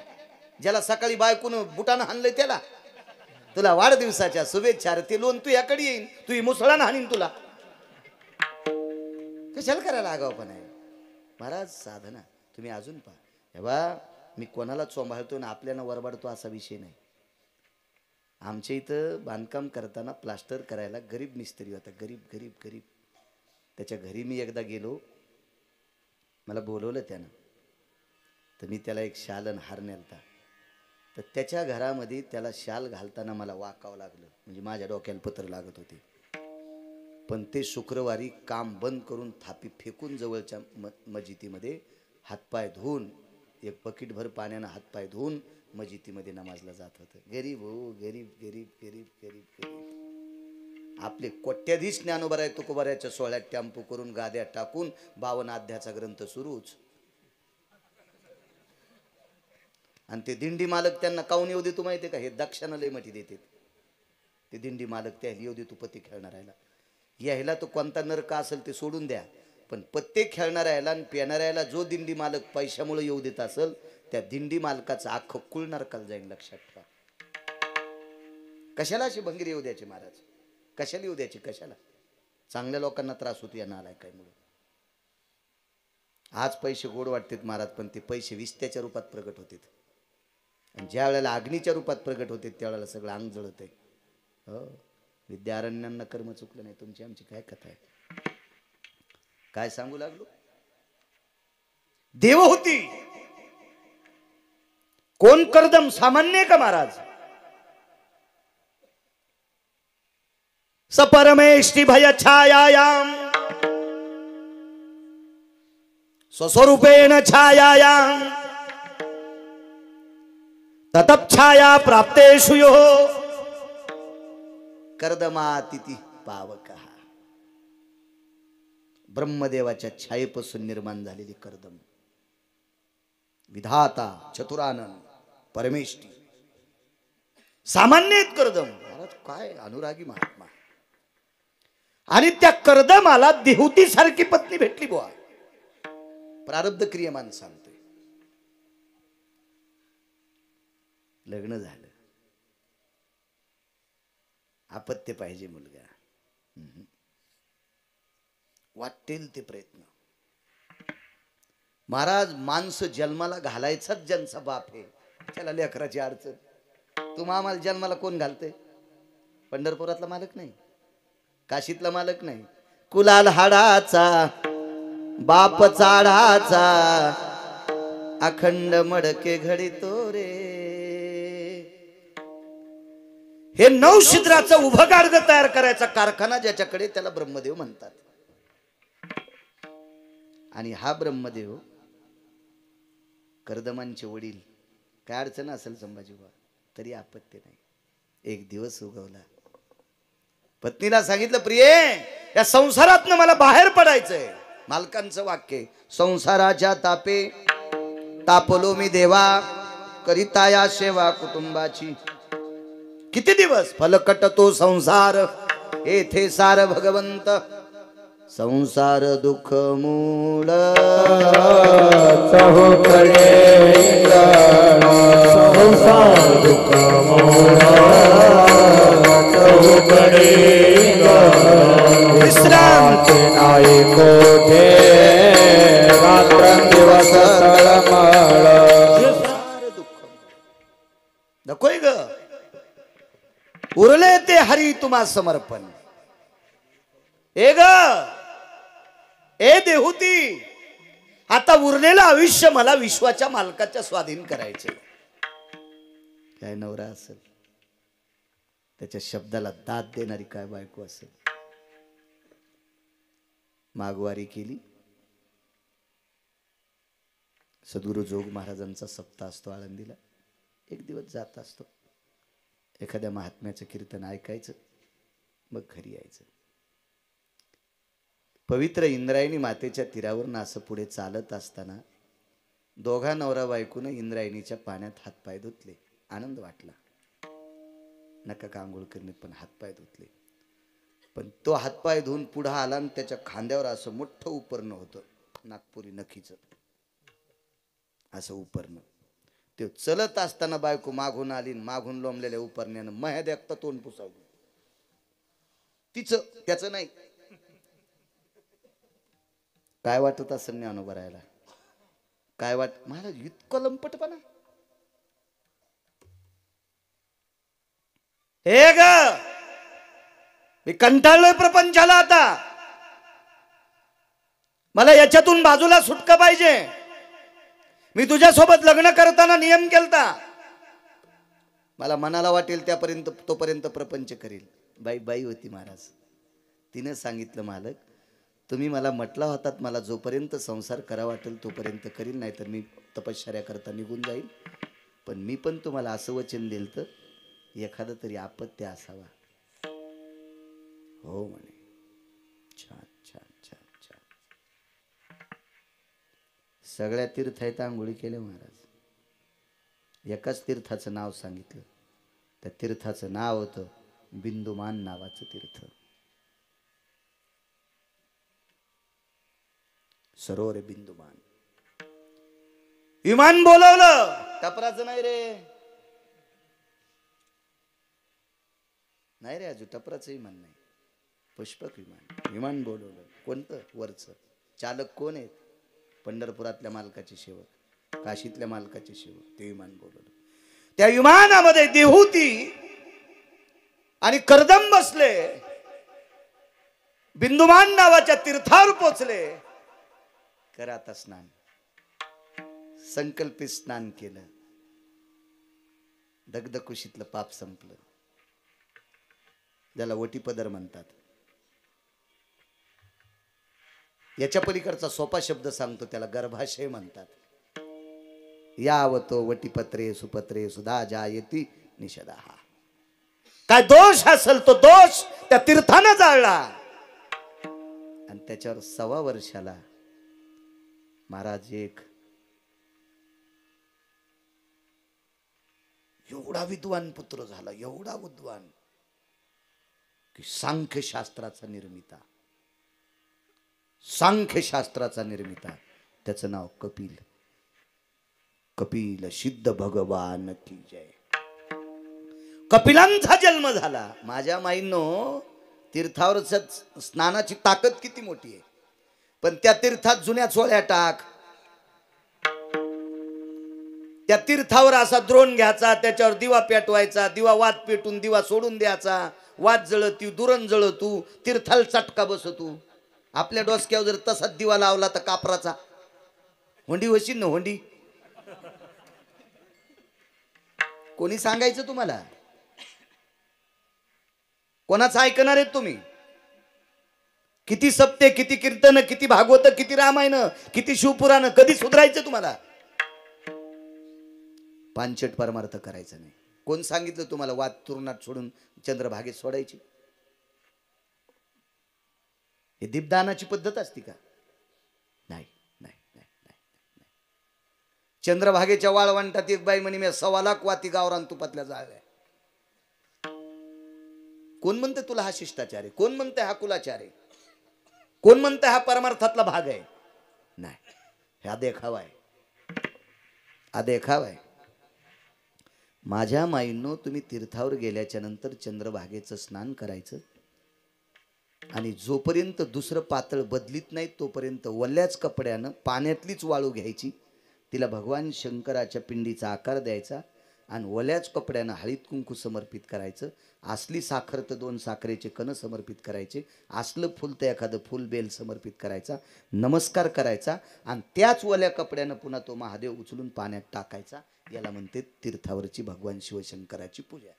ज्याला सकाळी बायकून बुटानं हाणलंय त्याला? तुला वाढदिवसाच्या शुभेच्छा, ते लोन तू याकडे येईन, तू मुसळानं हाणीन तुला. कशाला करायला आगाव पण आहे महाराज? साधना तुम्ही अजून पहा. हे बा, मी कोणाला चोंबाळतो ना आपल्याला वरबाडतो असा विषय नाही. आमच्या इथं बांधकाम करताना प्लास्टर करायला गरीब मिस्त्री होता, गरीब गरीब गरीब. त्याच्या घरी मी एकदा गेलो, मला बोलवलं त्यानं, तर मी त्याला एक शाल आणि हार नेलता. तर त्याच्या घरामध्ये त्याला शाल घालताना मला वाकावं लागलं, म्हणजे माझ्या डोक्याला पत्र लागत होते. पण ते शुक्रवारी काम बंद करून थापी फेकून जवळच्या मस्जिदीमध्ये हातपाय धुवून, एक बकेटभर पाण्यानं हातपाय धुवून मस्जिदीमध्ये नमाजला जात होतं. गरीब हो, गरीब गरीब गरीब गरीब गरीब. आपले कोट्याधीश ज्ञानोबराय तुकोबारायच्या सोहळ्यात टेम्पो करून गाद्या टाकून 52 अध्यायाचा ग्रंथ सुरूच. आणि ते दिंडी मालक त्यांना काऊन येऊ देतो माहिती का? हे दक्षाना लय मठी देतात ते दिंडी मालक. त्या येऊ देतो पत्ते खेळणाऱ्याला. यायला तो कोणता नरक असेल ते सोडून द्या, पण पत्ते खेळणाऱ्याला आणि पेणाऱ्याला जो दिंडी मालक पैशामुळे येऊ देत असेल त्या दिंडी मालकाचं अख्खं कुळ नरकाला जाईल, लक्षात ठेवा. कशाला अशी भंगीर येऊ द्यायची महाराज? कशाला येऊ द्यायची? कशाला? चांगल्या लोकांना त्रास होतो या नालायकामुळे. आज पैसे गोड वाटतात महाराज, पण ते पैसे विस्त्याच्या रूपात प्रगट होतात. आणि ज्या वेळेला अग्नीच्या रूपात प्रगट होते त्यावेळेला सगळं अंग जळत आहे. हो, विद्यारण्यांना कर्म चुकलं नाही. तुमची आमची काय कथा आहे? काय सांगू लागलो? देव होती. कोण कर्दम सामान्य का महाराज? सपरमेष्टि भय छायायाम स्वस्वरूपेण छायायाम ततच्छाया प्राप्तेषु यो कर्दमातिथी पावकः. ब्रह्मदेवाच्या छायेपासून निर्माण झालेली कर्दम, विधाता, चतुरानंद, परमेष्ठी, सामान्य कर्दम. काय अनुरागी महात्मा. आणि त्या कर्दमाला देहुती सारखी पत्नी भेटली बुवा. प्रारब्ध क्रियमान सांगतोय. लग्न झालं, अपत्य पाहिजे मुलगा, वाटेल ते प्रयत्न. महाराज, माणसं जन्माला घालायचाच ज्यांचा बाप आहे त्याला लेकराची अडचण. तुम्हा आम्हाला जन्माला कोण घालते? पंढरपुरातला मालक नाही, काशीतला मालक नाही, कुलाल हाडाचा बाप चाडाचा अखंड मडके घडीतो रे. हे नवशिद्राचं उभं गाडगं तयार करायचा कारखाना ज्याच्याकडे, त्याला ब्रह्मदेव म्हणतात. आणि हा ब्रह्मदेव कर्दमांचे वडील. काय अडचण असेल संभाजीबा तरी आपत्ती नाही. एक दिवस उगवला, पत्नीला सांगितलं, प्रिये या संसारातनं मला बाहेर पडायचंय. मालकांचं वाक्य, संसाराच्या तापे तापलो मी देवा, करिता या सेवा कुटुंबाची. किती दिवस फलकट तो संसार, येथे सार भगवंत. संसार दुःख मूळ चहुकडे संसार दुःख मूळ चहुकडे विश्रांती नाही कोठे रात्रंदिवस तळमळ नकोय ग उरले ते हरी तुम्हा समर्पण. ए ग ए देहुती, आता उरलेलं आयुष्य मला विश्वाच्या मालकाच्या स्वाधीन करायचे. काय नवरा असेल, त्याच्या शब्दाला दाद देणारी काय बायको असेल. मागवारी केली. सद्गुरु जोग महाराजांचा सप्ताह असतो आळंदीला, एक दिवस जात असतो. एखाद्या महात्म्याचं कीर्तन ऐकायचं, मग घरी यायचं. पवित्र इंद्रायणी मातेच्या तीरावरून असं पुढे चालत असताना दोघा नवरा बायकोनं इंद्रायणीच्या पाण्यात हातपाय धुतले. आनंद वाटला. नका का आंघोळ करणे, पण हातपाय धुतले. पण तो हातपाय धुवून पुढं आला आणि त्याच्या खांद्यावर असं मोठं उपरणं होतं, नागपुरी नखीचं असं उपरणं. ते चलत असताना बायको मागून आली, मागून लोंबलेल्या उपरण्यानं मह्या देखता तोंड पुसावलं. तिचं त्याचं नाही. काय वाटत असेल ज्ञानोबा राहायला, काय मला इतकं लंपटपणा. हे ग मी कंटाळलोय प्रपंचाला. आता मला याच्यातून बाजूला सुटका पाहिजे. मी तुझ्यासोबत लग्न करताना नियम केलता, मला मनाला वाटेल त्यापर्यंत तोपर्यंत प्रपंच करील. बाई बाई होती महाराज. तिने सांगितलं, मालक तुम्ही मला म्हटला होतात मला जोपर्यंत संसार करा वाटेल तोपर्यंत करील, नाहीतर मी तपश्चर्या करता निघून जाईल. पण मी पण तुम्हाला असं वचन दिलं तर एखादं तरी अपत्य असावा. हो म्हणे. छान छान छान छान. सगळ्या तीर्थात आंघोळी केल्या महाराज. एकाच तीर्थाचं नाव सांगितलं. त्या तीर्थाचं नाव होतं बिंदुमान नावाचं तीर्थ. सरोवर बिंदुमान. विमान बोलवलं, टपराचं नाही रे, नाही रे अजून टपराचं विमान नाही, पुष्पक विमान. विमान बोलवलं. कोणतं? वरचं. चालक कोण आहेत? पंढरपुरातल्या मालकाचे सेवक, काशीतल्या मालकाचे सेवक. ते विमान बोलवलं. त्या विमानामध्ये देहुती आणि कर्दम बसले. बिंदुमान नावाच्या तीर्थावर पोचले. करा आता स्नान. संकल्पित स्नान केलं. दगदकुशीतलं पाप संपलं. ज्याला वटीपदर म्हणतात. याच्या पलीकडचा सोपा शब्द सांगतो, त्याला गर्भाशय म्हणतात. यावतो वटीपत्रे सुपत्रे सुधा जायती निषदहा. काय दोष असेल तो दोष त्या तीर्थानं जाळला. आणि त्याच्यावर 1.25 वर्षाला महाराज एक एवढा विद्वान पुत्र झाला, एवढा विद्वान की सांख्यशास्त्राचा निर्मिता. सांख्यशास्त्राचा निर्मिता. त्याचं नाव कपिल. कपिल सिद्ध भगवान की जय. कपिलांचा जन्म झाला. माझ्या माईंनो, तीर्थावरच स्नानाची ताकद किती मोठी आहे. पण त्या तीर्थात जुन्या चोळ्या टाक. त्या तीर्थावर असा द्रोण घ्यायचा, त्याच्यावर दिवा पेटवायचा, दिवा वात पेटून दिवा सोडून द्यायचा. वात जळतू, दुरण जळतू, तीर्थाला चटका बसतू. आपल्या डोसक्यावर जर तसाच दिवा लावला तर कापराचा होंडी होशील ना, होंडी. कोणी सांगायचं तुम्हाला? कोणाचं ऐकणार आहेत तुम्ही? किती सप्ते, किती कीर्तन, किती भागवत, किती रामायण, किती शिवपुराण, कधी सुधारायचं तुम्हाला? पांचट परमार्थ करायचं नाही. कोण सांगितलं तुम्हाला वात तुरुणात सोडून चंद्रभागेत सोडायची? हे दीपदानाची पद्धत असती का? नाही नाही नाही नाही. चंद्रभागेच्या वाळवंटात एक बाई म्हणे, मी 1.25 लाख वाती गावरान तुपातल्या जाळल्या. कोण म्हणते तुला हा शिष्टाचार आहे? कोण म्हणते हा कुलाचार आहे? कोण म्हणतं हा परमार्थातला भाग आहे? नाही, हा देखावा आहे, हा देखावा आहे. माझ्या माईंनो, तुम्ही तीर्थावर गेल्याच्या नंतर चंद्रभागेचं स्नान करायचं आणि जोपर्यंत दुसरं पातळ बदलीत नाही तोपर्यंत वल्याच कपड्यानं पाण्यातलीच वाळू घ्यायची, तिला भगवान शंकराच्या पिंडीचा आकार द्यायचा आणि वल्याच कपड्यानं हळीत कुंकू समर्पित करायचं. असली साखर तर 2 साखरेचे कण समर्पित करायचे, असलं फुल तर एखादं फुल बेल समर्पित करायचा, नमस्कार करायचा आणि त्याच वल्या कपड्यानं पुन्हा तो महादेव उचलून पाण्यात टाकायचा. याला म्हणते तीर्थावरची भगवान शिवशंकराची पूजा.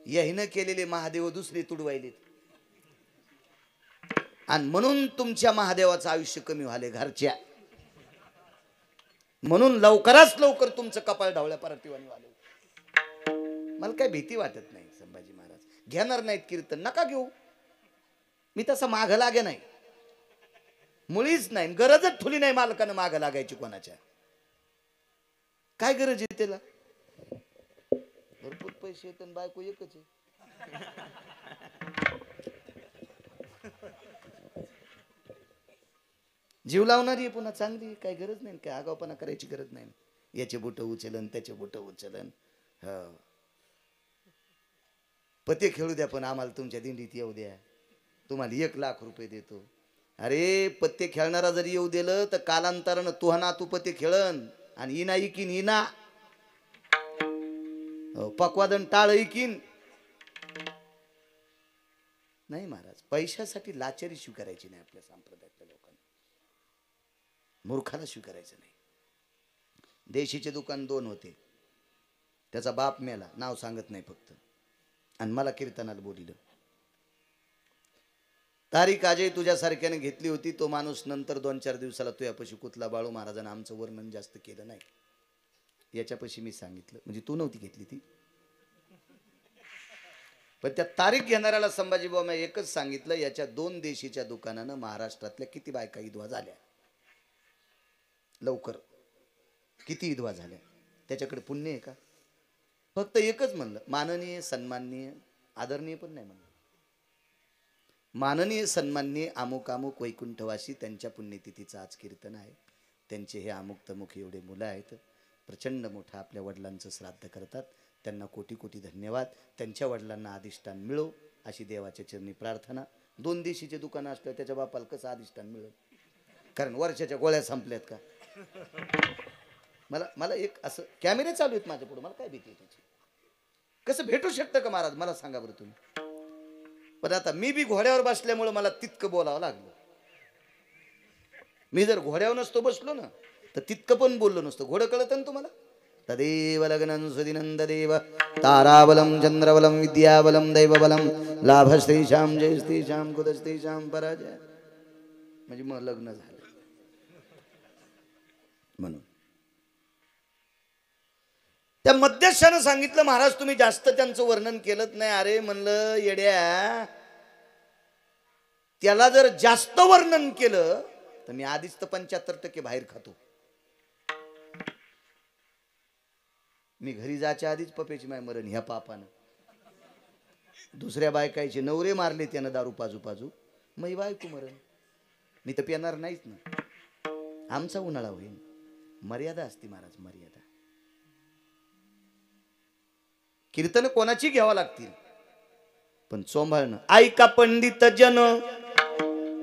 यहीनं केलेले महादेव दुसरे तुडवायलेत आणि म्हणून तुमच्या महादेवाचं आयुष्य कमी व्हाले घरच्या. म्हणून लवकरात लवकर तुमचं कपाळ ढवळ्या परतीवानी वाले. मला काय भीती वाटत नाही. संभाजी महाराज घेणार नाहीत कीर्तन, नका घेऊ. मी तसं माग लागे नाही, मुळीच नाही, गरजच ठुली नाही मालकानं माग लागायची कोणाच्या. काय गरज आहे त्याला? भरपूर पैसे येत आणि बायको एकच आहे. जीव लावणारी पुन्हा चांगली, काही गरज नाही, काय आगावपणा करायची गरज नाही. याचे बोट उचलन, त्याचे बोट उचलन. पते खेळू द्या पण आम्हाला तुमच्या दिंडीत येऊ द्या, तुम्हाला 1 लाख रुपये देतो. अरे पत्ते खेळणारा जरी येऊ दिलं तर कालांतरानं तुहना तू पते खेळन आणि इना इकीन इना पक्वादन टाळ इकीन. नाही महाराज, पैशासाठी लाचारी स्वीकारायची नाही आपल्या संप्रदायातल्या लोकांना, मूर्खाला स्वीकारायचं नाही. देशीचे दुकान 2 होते, त्याचा बाप मेला, नाव सांगत नाही फक्त, आणि मला कीर्तनाला बोलिलं. तारीख आजही तुझ्यासारख्याने घेतली होती. तो माणूस नंतर 2-4 दिवसाला तुझ्यापाशी कुतला. बाळू महाराजांना आमचं वर्णन जास्त केलं नाही, याच्यापाशी मी सांगितलं, म्हणजे तू नव्हती घेतली ती. पण त्या तारीख घेणाऱ्याला संभाजी बाबा मी एकच सांगितलं, याच्या 2 देशीच्या दुकानानं महाराष्ट्रातल्या किती बायका विधवा झाल्या, लवकर किती विधवा झाल्या, त्याच्याकडे पुण्य आहे का? फक्त एकच म्हणलं, माननीय सन्माननीय आदरणीय पण नाही म्हणलं, माननीय सन्माननीय अमुक अमुक वैकुंठवासी, त्यांच्या पुण्यतिथीचं आज कीर्तन आहे. त्यांचे हे अमुक तमुक एवढे मुलं आहेत, प्रचंड मोठं आपल्या वडिलांचं श्राद्ध करतात. त्यांना कोटी कोटी धन्यवाद. त्यांच्या वडिलांना अधिष्ठान मिळो अशी देवाच्या चरणी प्रार्थना. 2 देशीचे दुकानं असल्यावर त्याच्या बापाला कसं अधिष्ठान मिळेल? कारण वर्षाच्या गोळ्या संपल्यात का? मला एक असं कॅमेरे चालू आहेत माझ्या पुढे, मला काय भीती आहे त्याची? कसं भेटू शकतं का महाराज, मला सांगा बरं तुम्ही. पण आता मी बी घोड्यावर बसल्यामुळे मला तितकं बोलावं लागलं. मी जर घोड्यावर नसतो बसलो ना तर तितकं पण बोललो नसतो. घोडं कळतं ना तुम्हाला? तदेव लग्नं सुदिनंद देव ताराबलम चंद्रबलम विद्याबलम दैवबलम लाभस्तेषां जयस्तेषां कुतस्तेषां पराजय. म्हणजे मग लग्न झालं. म्हणून त्या मध्यस्थानं सांगितलं, महाराज तुम्ही जास्त त्यांचं वर्णन केलंच नाही. अरे म्हणलं येड्या, त्याला जर जास्त वर्णन केलं तर मी आधीच तर 75% बाहेर खातो. मी घरी जायच्या आधीच पप्याची माय मरण ह्या पापानं. दुसऱ्या बायकायचे नवरे मारले त्यानं दारू पाजू पाजू, मग बायको मरण. मी तर पिणार नाहीच ना. आमचा उन्हाळा होईल. मर्यादा असती महाराज, मर्यादा. कीर्तन कोणाची घ्यावं लागतील पण चोंभाळणं. ऐका पंडित जन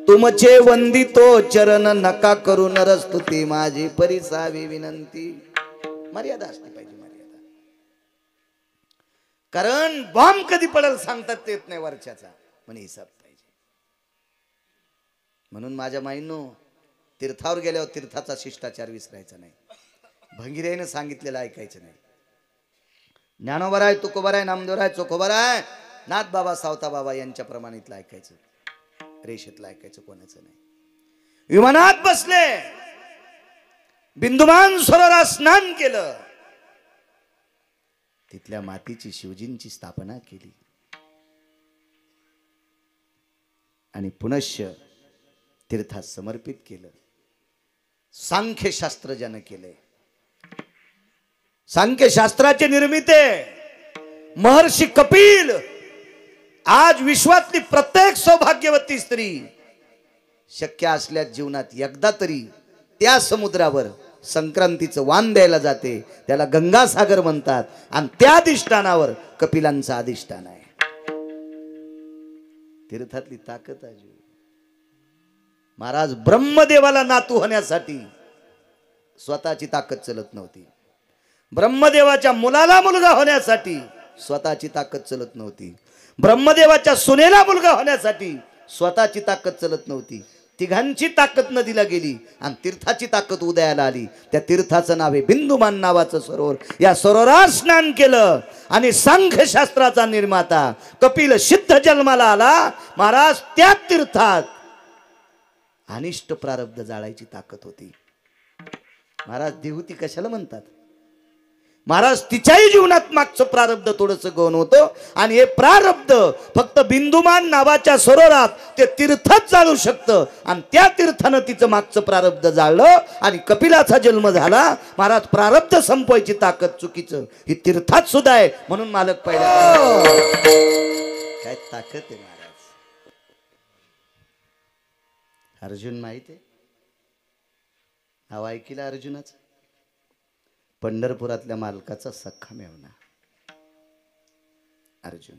तुमचे वंदितो चरण, नका करू नरस्तुती माझी परिसावी विनंती. मर्यादा असली पाहिजे, मर्यादा. कारण बॉम्ब कधी पडेल सांगतात येत नाही वर्षाचा, पण हिसाब पाहिजे. म्हणून माझ्या माईंनो, तीर्थावर गेल्यावर तीर्थाचा शिष्टाचार विसरायचा नाही. भंगिरेनं सांगितलेलं ऐकायचं नाही. ज्ञानोबा आहे, तुकोबा आहे, नामदेव आहे, चोखोबा आहे, नाथ बाबा, सावता बाबा यांच्या प्रमाणितलं ऐकायचं, रेषेतलं ऐकायचं कोणाचं नाही. विमानात बसले, बिंदुमान सरोवरात स्नान केलं, तिथल्या मातीची शिवजींची स्थापना केली आणि पुनश्च तीर्थात समर्पित केलं. सांख्यशास्त्र ज्यानं केलंय, सांख्यशास्त्राचे निर्मिते महर्षी कपिल आज विश्वातली प्रत्येक सौभाग्यवती स्त्री शक्य असल्यास जीवनात एकदा तरी त्या समुद्रावर संक्रांतीचं वाण द्यायला जाते, त्याला गंगासागर म्हणतात. आणि त्या अधिष्ठानावर कपिलांचं अधिष्ठान आहे. तीर्थातली ताकद आहे. महाराज ब्रह्मदेवाला नातू होण्यासाठी स्वतःची ताकद चलत नव्हती. ब्रह्मदेवाच्या मुलाला मुलगा होण्यासाठी स्वतःची ताकद चलत नव्हती. ब्रह्मदेवाच्या सुनेला मुलगा होण्यासाठी स्वतःची ताकद चलत नव्हती. तिघांची ताकद नदीला गेली आणि तीर्थाची ताकद उदयाला आली. त्या तीर्थाचं नाव आहे बिंदुमान नावाचं सरोवर. या सरोवरात स्नान केलं आणि सांख्यशास्त्राचा निर्माता कपिल सिद्ध जन्माला आला. महाराज त्या तीर्थात अनिष्ट प्रारब्ध जाळायची ताकद होती. महाराज देवती कशाला म्हणतात? महाराज तिच्याही जीवनात मागचं प्रारब्ध थोडंसं गौण होतं. आणि हे प्रारब्ध फक्त बिंदुमान नावाच्या सरोवरात ते तीर्थात जाळू शकतं. आणि त्या तीर्थानं तिचं मागचं प्रारब्ध जाळलं आणि कपिलाचा जन्म झाला. महाराज प्रारब्ध संपवायची ताकद चुकीचं ही तीर्थात सुद्धा आहे. म्हणून मालक पहिल्या काय ताकद आहे महाराज. अर्जुन माहित आहे नाव ऐकलं अर्जुनाचं? पंढरपुरातल्या मालकाचा सख्खा मेवना अर्जुन.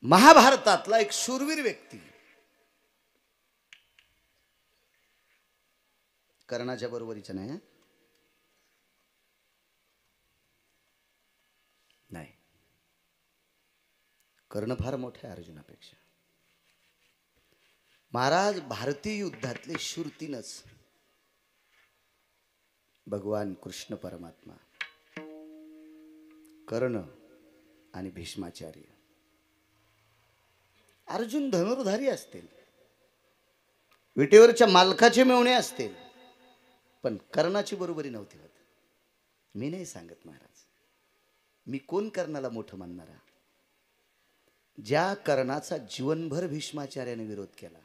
महाभारतातला एक शूरवीर व्यक्ती. कर्णाच्या बरोबरीचा नाही. नाही, कर्ण फार मोठ्या अर्जुनापेक्षा. महाराज भारतीय युद्धातले शूरतीनच भगवान कृष्ण परमात्मा, कर्ण आणि भीष्माचार्य. अर्जुन धनुर्धारी असतील, विटेवरच्या मालकाचे मेवणे असतील, पण कर्णाची बरोबरी नव्हती होत. मी नाही सांगत महाराज, मी कोण कर्णाला मोठं मानणारा? ज्या कर्णाचा जीवनभर भीष्माचार्याने विरोध केला,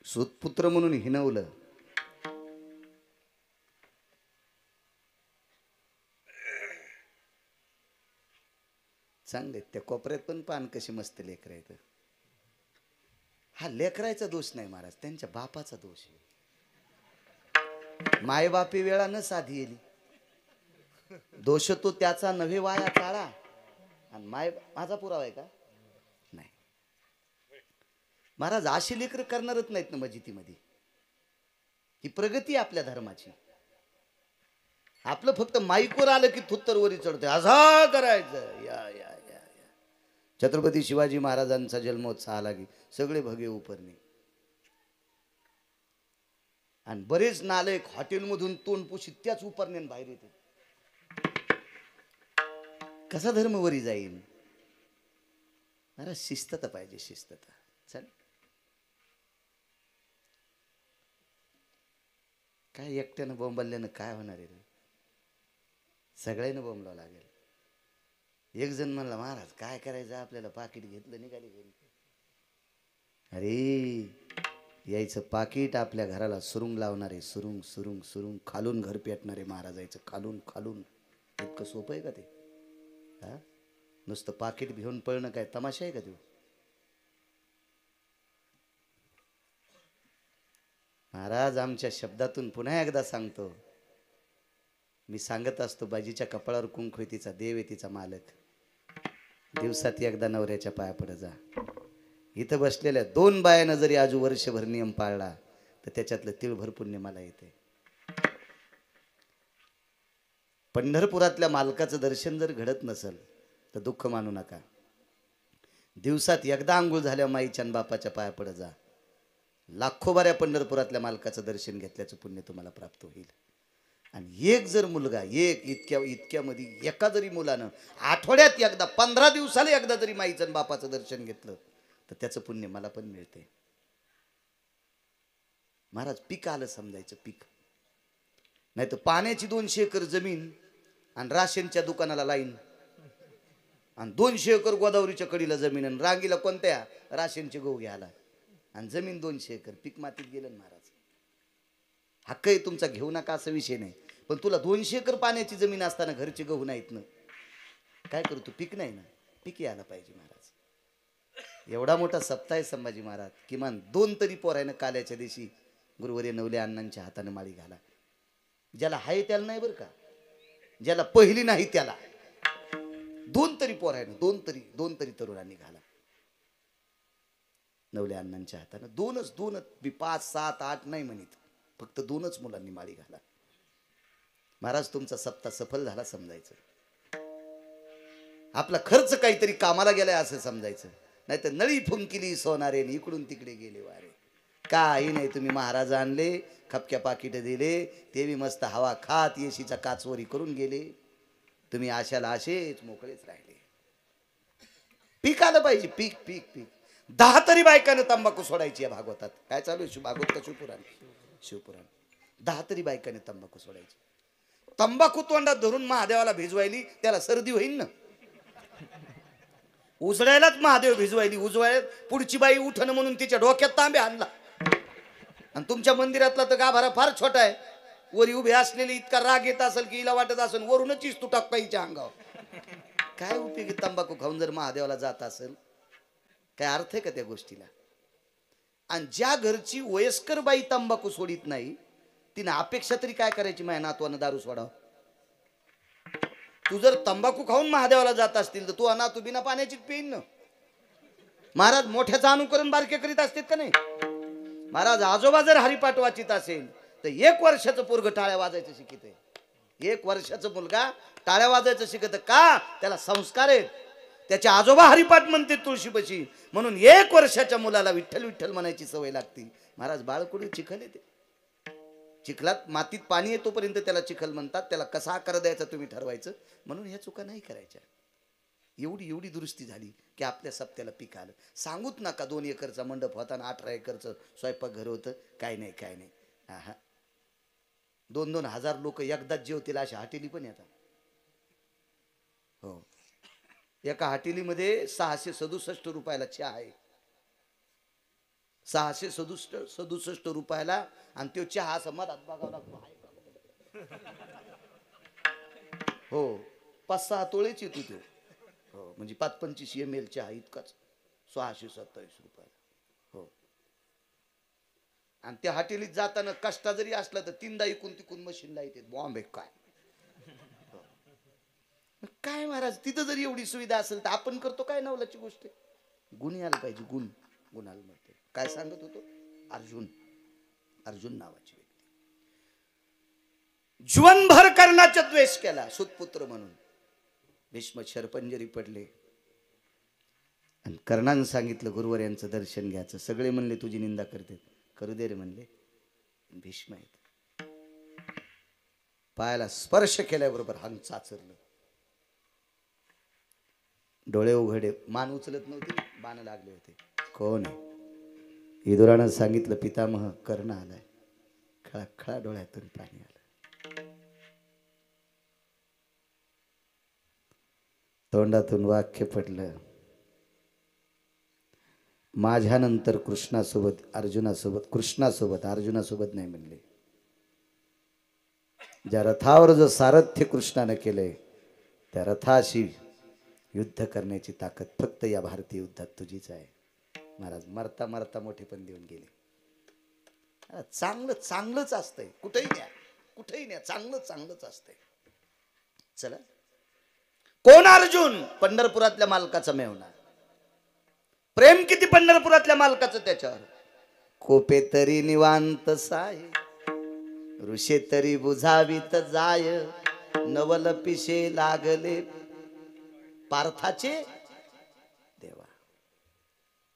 सुतपुत्र म्हणून हिनवलं, चांगले त्या कोपऱ्यात पण पान कशी मस्त लेकर आहेत. हा लेकराचा दोष नाही महाराज, त्यांच्या बापाचा दोष आहे. मायबापी वेळा न साधी येली, दोष तो त्याचा नव्हे वाया काळा. आणि माझा पुरावा आहे का? नाही महाराज, अशी लेकर करणारच नाहीत ना मजितीमध्ये. ही प्रगती आपल्या धर्माची. आपलं फक्त माईकवर आलं की थुत्तरवरी चढतोय, असा करायचं. या या या या छत्रपती शिवाजी महाराजांचा जन्मोत्सव आला की सगळे भगे उपरणे. आणि बरेच नालायक हॉटेलमधून तोंड पुशीत त्याच उपरण्यान बाहेर येते. कसा धर्म वरी जाईल महाराज? शिस्तता पाहिजे, शिस्तता. चल काय एकट्यानं बोंबल्यानं काय होणार आहे रे? सगळ्यांना बोंबलावं लागेल. एक जण म्हणला, महाराज काय करायचं आपल्याला? पाकिट घेतलं निघाली घरी. अरे यायचं पाकिट आपल्या घराला सुरुंग लावणारे, सुरुंग सुरुंग सुरुंग खालून घर पेटणारे महाराजायचं, खालून खालून. इतकं सोपं आहे का ते? हा, नुसतं पाकिट घेऊन पळणं काय तमाशा आहे का तो? महाराज आमच्या शब्दातून पुन्हा एकदा सांगतो, मी सांगत असतो, बाजीच्या कपाळावर कुंकू आहे, तिचा देव आहे, तिचा मालक. दिवसात एकदा नवऱ्याच्या पाया पड जा. इथं बसलेल्या 2 बायानं जरी आजू वर्षभर नियम पाळला तर त्याच्यातलं तिळभर पुण्य मला येते. पंढरपुरातल्या मालकाचं दर्शन जर घडत नसेल तर दुःख मानू नका. दिवसात एकदा आंघोळ झाल्या माईच्या आणि बापाच्या पाया पड जा. लाखो बाऱ्या पंढरपुरातल्या मालकाचं दर्शन घेतल्याचं पुण्य तुम्हाला प्राप्त होईल. आणि एक जर मुलगा, इतक्यामध्ये एका जरी मुलानं आठवड्यात एकदा, 15 दिवसाला एकदा जरी माईचं आणि बापाचं दर्शन घेतलं तर त्याचं पुण्य मला पण मिळते. महाराज पीक आलं समजायचं, पीक नाही तर पाण्याची 200 एकर जमीन आणि राशनच्या दुकानाला लाईन, आणि 200 एकर गोदावरीच्या कडीला जमीन, आणि रांगीला कोणत्या राशनचे गहू घ्यायला, आणि जमीन 200 एकर. पीक मातीत गेलं महाराज. हक्क आहे तुमचा, घेऊ नका असा विषय नाही, पण तुला 200 एकर पाण्याची जमीन असताना घरचे गहू नाहीत ना, काय करू तू? पीक नाही ना. पिकी आला पाहिजे महाराज. एवढा मोठा सप्ताह आहे संभाजी महाराज, किमान 2 तरी पोरायनं काल्याच्या दिवशी गुरुवर्य नवले अण्णांच्या हाताने माळी घाला. ज्याला हाय त्याला नाही बरं का, ज्याला पहिली नाही त्याला 2 तरी पोरायनं, 2 तरी तरुणांनी घाला नवले अण्णांच्या हाताने. 2च 5, 7, 8 नाही म्हणित, फक्त 2च मुलांनी माळी घाला. महाराज तुमचा सप्ताह सफल झाला समजायचं. आपला खर्च काहीतरी कामाला गेलाय असं समजायचं. नाही तर नळी फुंकिली सोनारे इकडून तिकडे गेले वारे. काही नाही, तुम्ही महाराज आणले, खपक्या पाकिट दिले, ते बी मस्त हवा खात येशीचा काचवरी करून गेले. तुम्ही आशाला असेच मोकळेच राहिले. पीक आलं पाहिजे, पीक पीक पीक. 10 तरी बायकांना तंबाखू सोडायची आहे भागवतात. काय चालू आहे भागवत का शिवपुराण? शिवपुराण. 10 तरी बायकांनी तंबाखू सोडायची. तंबाखू तोंडात धरून महादेवाला भिजवायली, त्याला सर्दी होईल ना. उजळायलाच महादेव भिजवायली, उजवायला पुढची बाई उठण म्हणून तिच्या डोक्यात तांबे आणला. आणि तुमच्या मंदिरातला तर गाभारा फार छोटा आहे. वरी उभी असलेली इतका राग येत असेल की हिला वाटत असेल वरूनच इस्तू टाकता हिच्या अंगावर. काय उपयोगी तंबाखू खाऊन जर महादेवाला जात असेल, काय अर्थ आहे का त्या गोष्टीला? आणि ज्या घरची वयस्कर बाई तंबाखू सोडित नाही, तिने अपेक्षा तरी काय करायची माझ्या नातवानं दारू सोडाव. तू जर तंबाखू खाऊन महादेवाला जात असतील तर तू अनाथ बिना पाण्याची पेन न. महाराज मोठ्याचं अनुकरण बारके करीत असतात का नाही? महाराज आजोबा जर हरिपाठ वाचित असेल तर 1 वर्षाचं पोरग टाळ्या वाजायचं शिकित आहे. 1 वर्षाचं मुलगा टाळ्या वाजायचं शिकत का? त्याला संस्कार आहेत. त्याचे आजोबा हरिपाठ म्हणते तुळशीपशी, म्हणून 1 वर्षाच्या मुलाला विठ्ठल विठ्ठल म्हणायची सवय लागते. महाराज बाळकुडी चिखल येते, चिखलात मातीत पाणी येतोपर्यंत त्याला चिखल म्हणतात. त्याला कसा आकार द्यायचा तुम्ही ठरवायचं. म्हणून ह्या चुका नाही करायच्या. एवढी दुरुस्ती झाली की आपल्या सप्त्याला पीक आलं. सांगूच नका 2 एकरचा मंडप होता आणि 18 एकरचं स्वयंपाकघर होतं. काय नाही काय नाही. हा 2-2 हजार लोक एकदाच जेवतील अशा हॉटेली पण येतात. हो, एका हॉटेलीमध्ये 667 रुपयाला चहा आहे. 667 रुपयाला. आणि तो चहा असं मधात बघावं लागतो. हो, 5-6 तोळेच येतो तो. हो, म्हणजे 5-25 ml चहा इतकाच 627 रुपयाला. हो, आणि त्या हॉटेलीत जाताना कष्टा जरी असला तर 3दा इकून तिकून मशीनला येते. बॉम्बे काय काय महाराज, तिथं जरी एवढी सुविधा असेल तर आपण करतो काय नवलाची गोष्ट. गुण यायला पाहिजे, गुणाला म्हणते. काय सांगत होतो? अर्जुन नावाची व्यक्ती जीवनभर कर्णाचा द्वेष केला सुतपुत्र म्हणून. भीष्म शरपंजरी पडले आणि कर्णानं सांगितलं गुरुवर्यांचं दर्शन घ्यायचं. सगळे म्हणले तुझी निंदा करते, करू दे रे म्हणले. भीष्म आहेत. पायाला स्पर्श केल्याबरोबर हंग चाचरलं, डोळे उघडे, मान उचलत नव्हती, बाण लागले होते. कोण आहे? विदुरानं सांगितलं पितामह कर्ण आलाय. खळा डोळ्यातून पाणी आलं. तोंडातून वाक्य पडलं, माझ्यानंतर कृष्णासोबत अर्जुनासोबत नाही म्हणले. ज्या रथावर जो सारथ्य कृष्णाने केलंय त्या रथाशी युद्ध करण्याची ताकद फक्त या भारतीय युद्धात तुझीच आहे. महाराज मरता मरता मोठे पण देऊन गेले. चांगलंच असतंय. कुठेही न्या चांगलंच असतंय. चला, कोण अर्जुन? पंढरपुरातल्या मालकाचा मेवणा. प्रेम किती पंढरपुरातल्या मालकाचं त्याच्यावर. कोपे तरी निवांत साय, ऋषे तरी बुझावीत जाय, नवल पिशे लागले पार्थाचे देवा.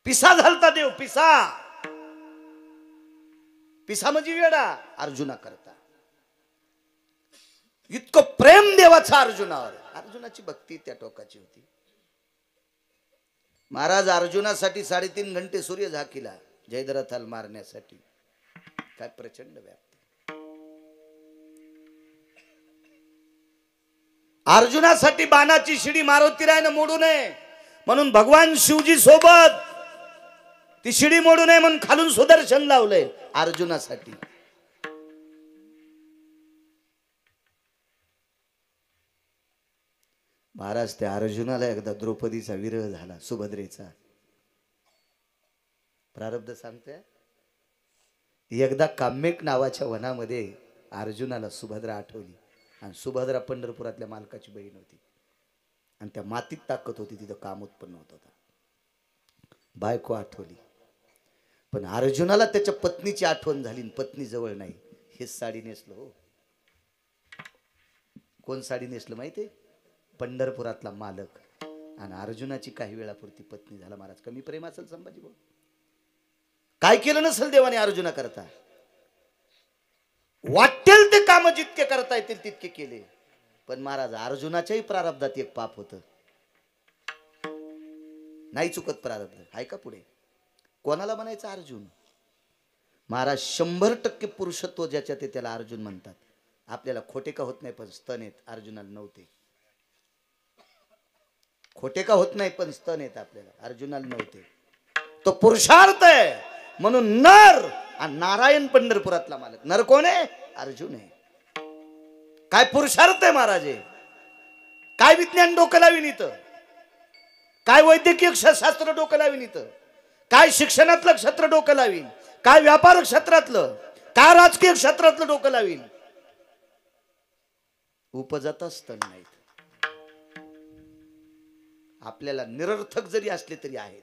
पिसा झालता देव, पिसा म्हणजे वेडा अर्जुना करता. इतकं प्रेम देवाचा अर्जुनावर. अर्जुनाची भक्ती त्या टोकाची होती. महाराज अर्जुनासाठी 3.5 घंटे सूर्य झाकीला जयद्रथाला मारण्यासाठी. काय प्रचंड व्याप्ती. अर्जुनासाठी बाणाची शिडी मारुतीरायनं मोडू नये म्हणून भगवान शिवजी सोबत ती शिडी मोडू नये म्हणून खालून सुदर्शन लावलंय अर्जुनासाठी. महाराज त्या अर्जुनाला एकदा द्रौपदीचा विरह झाला, सुभद्रेचा. प्रारब्ध सांगतोय, एकदा काम्यक नावाच्या वनामध्ये अर्जुनाला सुभद्रा आठवली. आणि सुभद्रा पंढरपुरातल्या मालकाची बहीण होती. आणि त्या मातीत ताकद होती, तिथं काम उत्पन्न होत होता. बायको आठवली. पण अर्जुनाला त्याच्या पत्नीची आठवण झाली. पत्नी जवळ नाही. हेच साडी नेसलं. हो, कोण साडी नेसलं माहितीये? पंढरपुरातला मालक. आणि अर्जुनाची काही वेळापुरती पत्नी झाला. महाराज, कमी प्रेम असेल संभाजी भाऊ? काय केलं नसेल देवाने अर्जुना करता? वाटेल ते काम जितके करता येतील तितके केले. पण महाराज, अर्जुनाच्याही प्रारब्धात एक पाप होतं. नाही चुकत प्रारब्ध. आहे का पुढे? कोणाला म्हणायचं अर्जुन? महाराज, 100% पुरुषत्व ज्याच्यात आहे त्याला अर्जुन म्हणतात. आपल्याला खोटे का होत नाही पण स्तन आहेत, अर्जुनाला नव्हते. खोटे का होत नाही पण स्तन आहेत आपल्याला, अर्जुनाला नव्हते. तो पुरुषार्थ आहे म्हणून नर. आणि नारायण पंढरपुरातला मालक. नर कोण आहे? अर्जुन आहे. काय पुरुषार्थ आहे महाराज? काय विज्ञान डोकं लावीन इथं? काय वैद्यकीय शास्त्र डोकं लावीन इथं? काय शिक्षणातलं क्षेत्र डोकं लावीन? काय व्यापार क्षेत्रातलं, काय राजकीय क्षेत्रातलं डोकं लावीन? उपजत स्तन नाहीत. आपल्याला निरर्थक जरी असले तरी आहेत.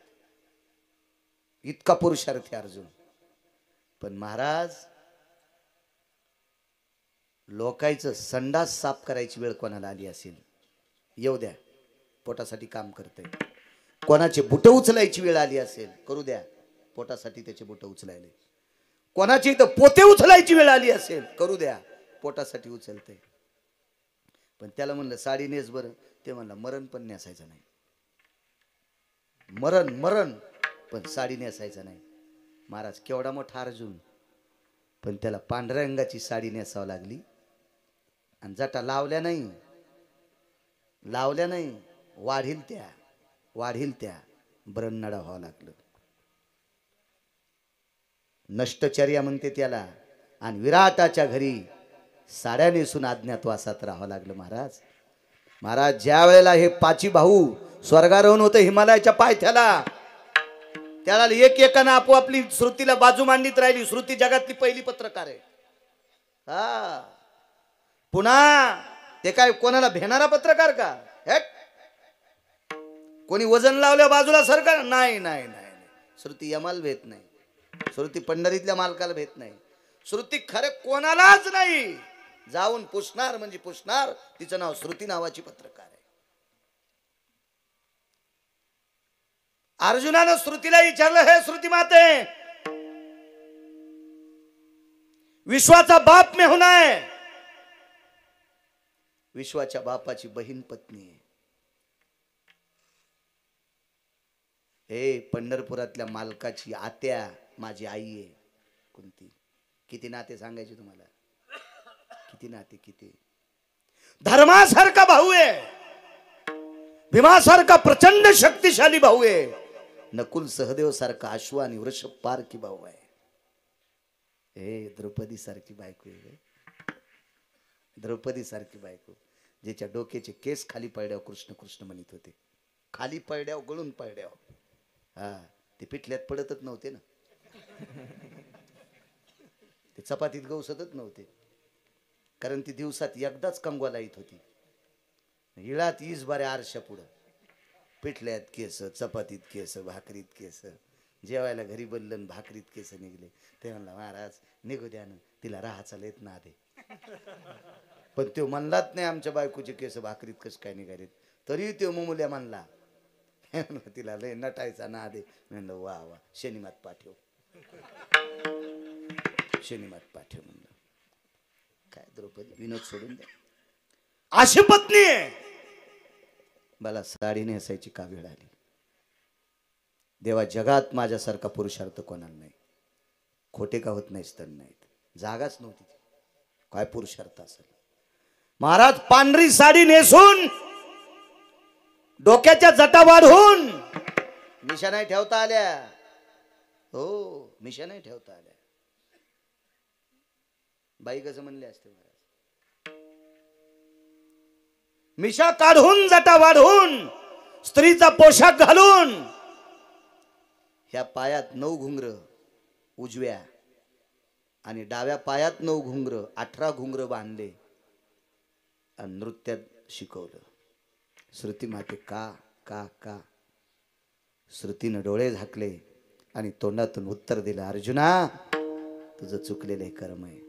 इतका पुरुषार्थी अर्जुन. पण महाराज, लोकांचं संडास साफ करायची वेळ कोणाला आली असेल, येऊ द्या, पोटासाठी काम करतंय. कोणाचे बुट उचलायची वेळ आली असेल, करू द्या, पोटासाठी त्याचे बुट उचलायले. कोणाची इथं पोते उचलायची वेळ आली असेल, करू द्या, पोटासाठी उचलते. पण त्याला म्हणलं साडी नेस बरं, ते म्हणलं मरण पण नेसायचं नाही. मरण मरण पण साडी नेसायचं नाही. महाराज, केवढा मोठा अर्जुन, पण त्याला पांढऱ्या रंगाची साडी नेसावं लागली. आणि जटा लावल्या नाही, वाढील त्या ब्रह्मनडा व्हावं लागलं. नष्टचर्या म्हणते त्याला. आणि विराटाच्या घरी साड्या नेसून अज्ञातवासात राहावं लागलं. महाराज, ज्या वेळेला हे पाची भाऊ स्वर्गारोहण होतं हिमालयाच्या पायथ्याला, त्याला एकानं आपोआपली श्रुतीला बाजू मांडीत राहिली. श्रुती जगातली पहिली पत्रकार आहे. हा, पुन्हा ते काय कोणाला भेणारा पत्रकार का? हेट, कोणी वजन लावल्या बाजूला सरकार? नाही नाही नाही. श्रुती यमाला भेट नाही. श्रुती पंढरीतल्या मालकाला भेट नाही. श्रुती खरे कोणालाच नाही. जाऊन पुसणार म्हणजे पुसणार. तिचं नाव श्रुती नावाची पत्रकार आहे. अर्जुनानं श्रुतीला विचारलं, हे श्रुती माते, विश्वाचा बाप में होना है. विश्वाच्या बापाची बहीण पत्नी आहे. हे पंढरपुरातल्या मालकाची आत्या माझी आई आहे. कोणती? किती नाते सांगायचे तुम्हाला? किती नाते? किती? धर्मासारखा भाऊ आहे, भीमासारखा प्रचंड शक्तिशाली भाऊ आहे, नकुल सहदेव सारखा अश्व आणि वृषभ पारखी भाऊ आहे. हे द्रौपदी सारखी बायको आहे. द्रौपदी सारखी बायको, ज्याच्या डोक्याचे केस खाली पडल्यावर कृष्ण कृष्ण म्हणत होते. खाली पडल्यावर गळून पडल्यावर. हा, ते पिठल्यात पडतच नव्हते ना, ते चपातीत गवसतच नव्हते. कारण ती दिवसात एकदाच कंगवाला येत होती. हिळात ईज बारे आरशा पुढं, पिठल्यात केस, चपातीत केस, भाकरीत केस. जेवायला घरी बनलं, भाकरीत केस निघले. ते म्हणला, महाराज निघू द्या ना, तिला राहाचा लेत ना दे. पण तो म्हणलाच नाही आमच्या बायकोचे केस भाकरीत कस काय निघालेत. तरी तो मुमुल्या म्हणला, तिला लय नटायचा ना दे. म्हणलं वा वा, शनिमात पाठव, शनिमात पाठव म्हणलं. काय द्रौपदी, विनोद सोडून द्या. अशी पत्नी आहे. मला साडी नेसायची का वेळ आली? देवा, जगात माझ्यासारखा पुरुषार्थ कोणाला नाही. खोटे का होत नाही, स्तन नाहीत, जागाच नव्हती. काय पुरुषार्थ असेल? महाराज, पांढरी साडी नेसून डोक्याच्या जटा वाढवून मिशा नाही ठेवता आल्या. हो, मिशा नाही ठेवता आल्या. बाई कसं म्हणले असते महाराज? मिशा काढून जटा वाढून स्त्रीचा पोशाख घालून ह्या पायात 9 घुंगर उजव्या आणि डाव्या पायात 9 घुंगर 18 घुंगर बांधले आणि नृत्यात शिकवलं. श्रुती माते का का का श्रुतीनं डोळे झाकले आणि तोंडातून उत्तर दिलं, अर्जुना तुझं चुकलेलं हे कर्म आहे.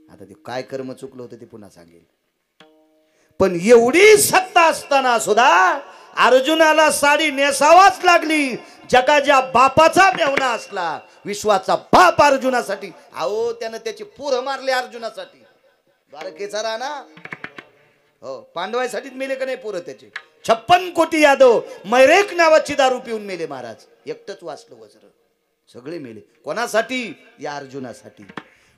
आता ते काय कर्म चुकलं होतं ते पुन्हा सांगेल. पण एवढी सत्ता असताना सुद्धा अर्जुनाला साडी नेसावाच लागली. जगाच्या बापाचा मेवणा असला, विश्वाचा बाप अर्जुनासाठी. अहो त्यानं त्याची पोरं मारले अर्जुनासाठी. द्वारकेचा राणा हो पांडवांसाठीच मेले का नाही पोरं त्याचे. 56 कोटी यादव मैरेक नावाची दारू पिऊन मेले महाराज. एकटंच वाचलं वज्र. सगळे मेले कोणासाठी? या अर्जुनासाठी.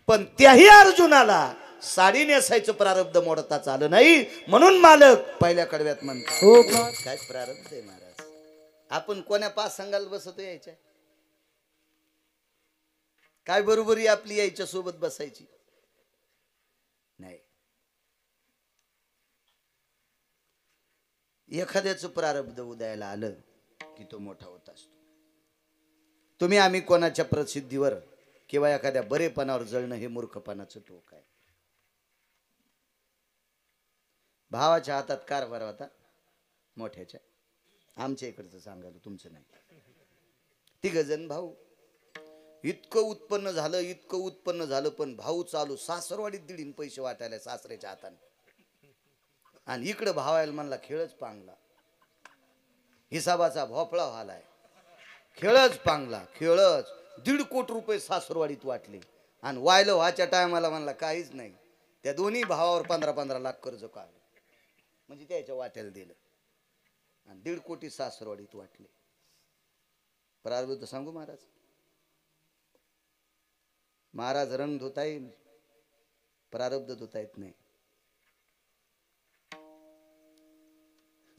पण त्याही अर्जुनाला साडी नेसायचं प्रारब्ध मोडताच आलं नाही. म्हणून मालक पहिल्या कडव्यात म्हणतात काय प्रारब्ध आहे महाराज. आपण कोण्या पाच संघाला बसतो यायच्या? काय बरोबरी आपली यायच्या सोबत बसायची नाही. एखाद्याचं प्रारब्ध उदयाला आलं की तो मोठा होत असतो. तुम्ही आम्ही कोणाच्या प्रसिद्धीवर किंवा एखाद्या बरेपणावर जळणं हे मूर्खपणाचं टोक आहे. भावाच्या हातात कारभार होता मोठ्याच्या. आमच्या इकडचं सांगायला तुमचं नाही. 3 जण भाऊ. इतकं उत्पन्न झालं पण भाऊ चालू सासरवाडीत दिडीन पैसे वाटायला सासऱ्याच्या हाताने. आणि इकडं भावायला म्हणला खेळच पांगला. हिसाबाचा भोपळा व्हालाय. खेळच पांगला. खेळच 1.5 कोटी रुपये सासरवाडीत वाटले. आणि वायलं व्हायच्या टायमाला म्हणला काहीच नाही. त्या दोन्ही भावावर 15-15 लाख कर्ज काढलं. म्हणजे त्याच्या वाट्याला दिलं आणि 1.5 कोटी सासरवाडीत वाटले. प्रारब्ध सांगू महाराज. महाराज रंग धुता येईल, प्रारब्ध धुता येत नाही.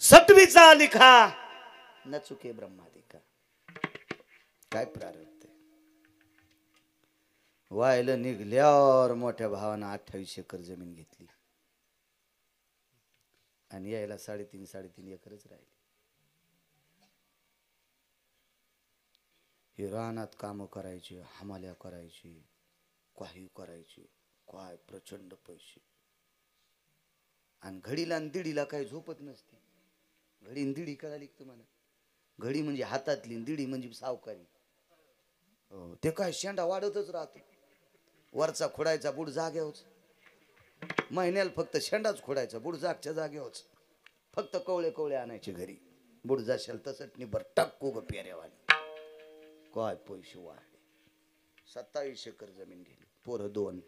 सटवीचा लिखा न चुके ब्रह्मादिका. काय प्रारब्ध आहे. व्हायला निघल्यावर मोठ्या भावानं 28 एकर जमीन घेतली आणि यायला 3.5 एकरच राहिली. हे रानात कामं करायची, हमाल्या करायची, काही करायची. काय प्रचंड पैसे. आणि घडीला आणि दिडीला काही झोपत नसते. घडी आणि दिडी कळाली तुम्हाला. घडी म्हणजे हातातली, दिडी म्हणजे सावकारी. ते काय शेंडा वाढतच राहतो. वरचा खोडायचा बुड जाग्यावच. महिन्याला फक्त शेंडाच खोडायचा, बुड जागच्या जागेवच. फक्त कवळे आणायचे घरी. बुड जाशाल तसंच निबर टाकू ग पेऱ्यावानी. काय पैसे वाढले. 27 एकर जमीन गेली. पोरं 2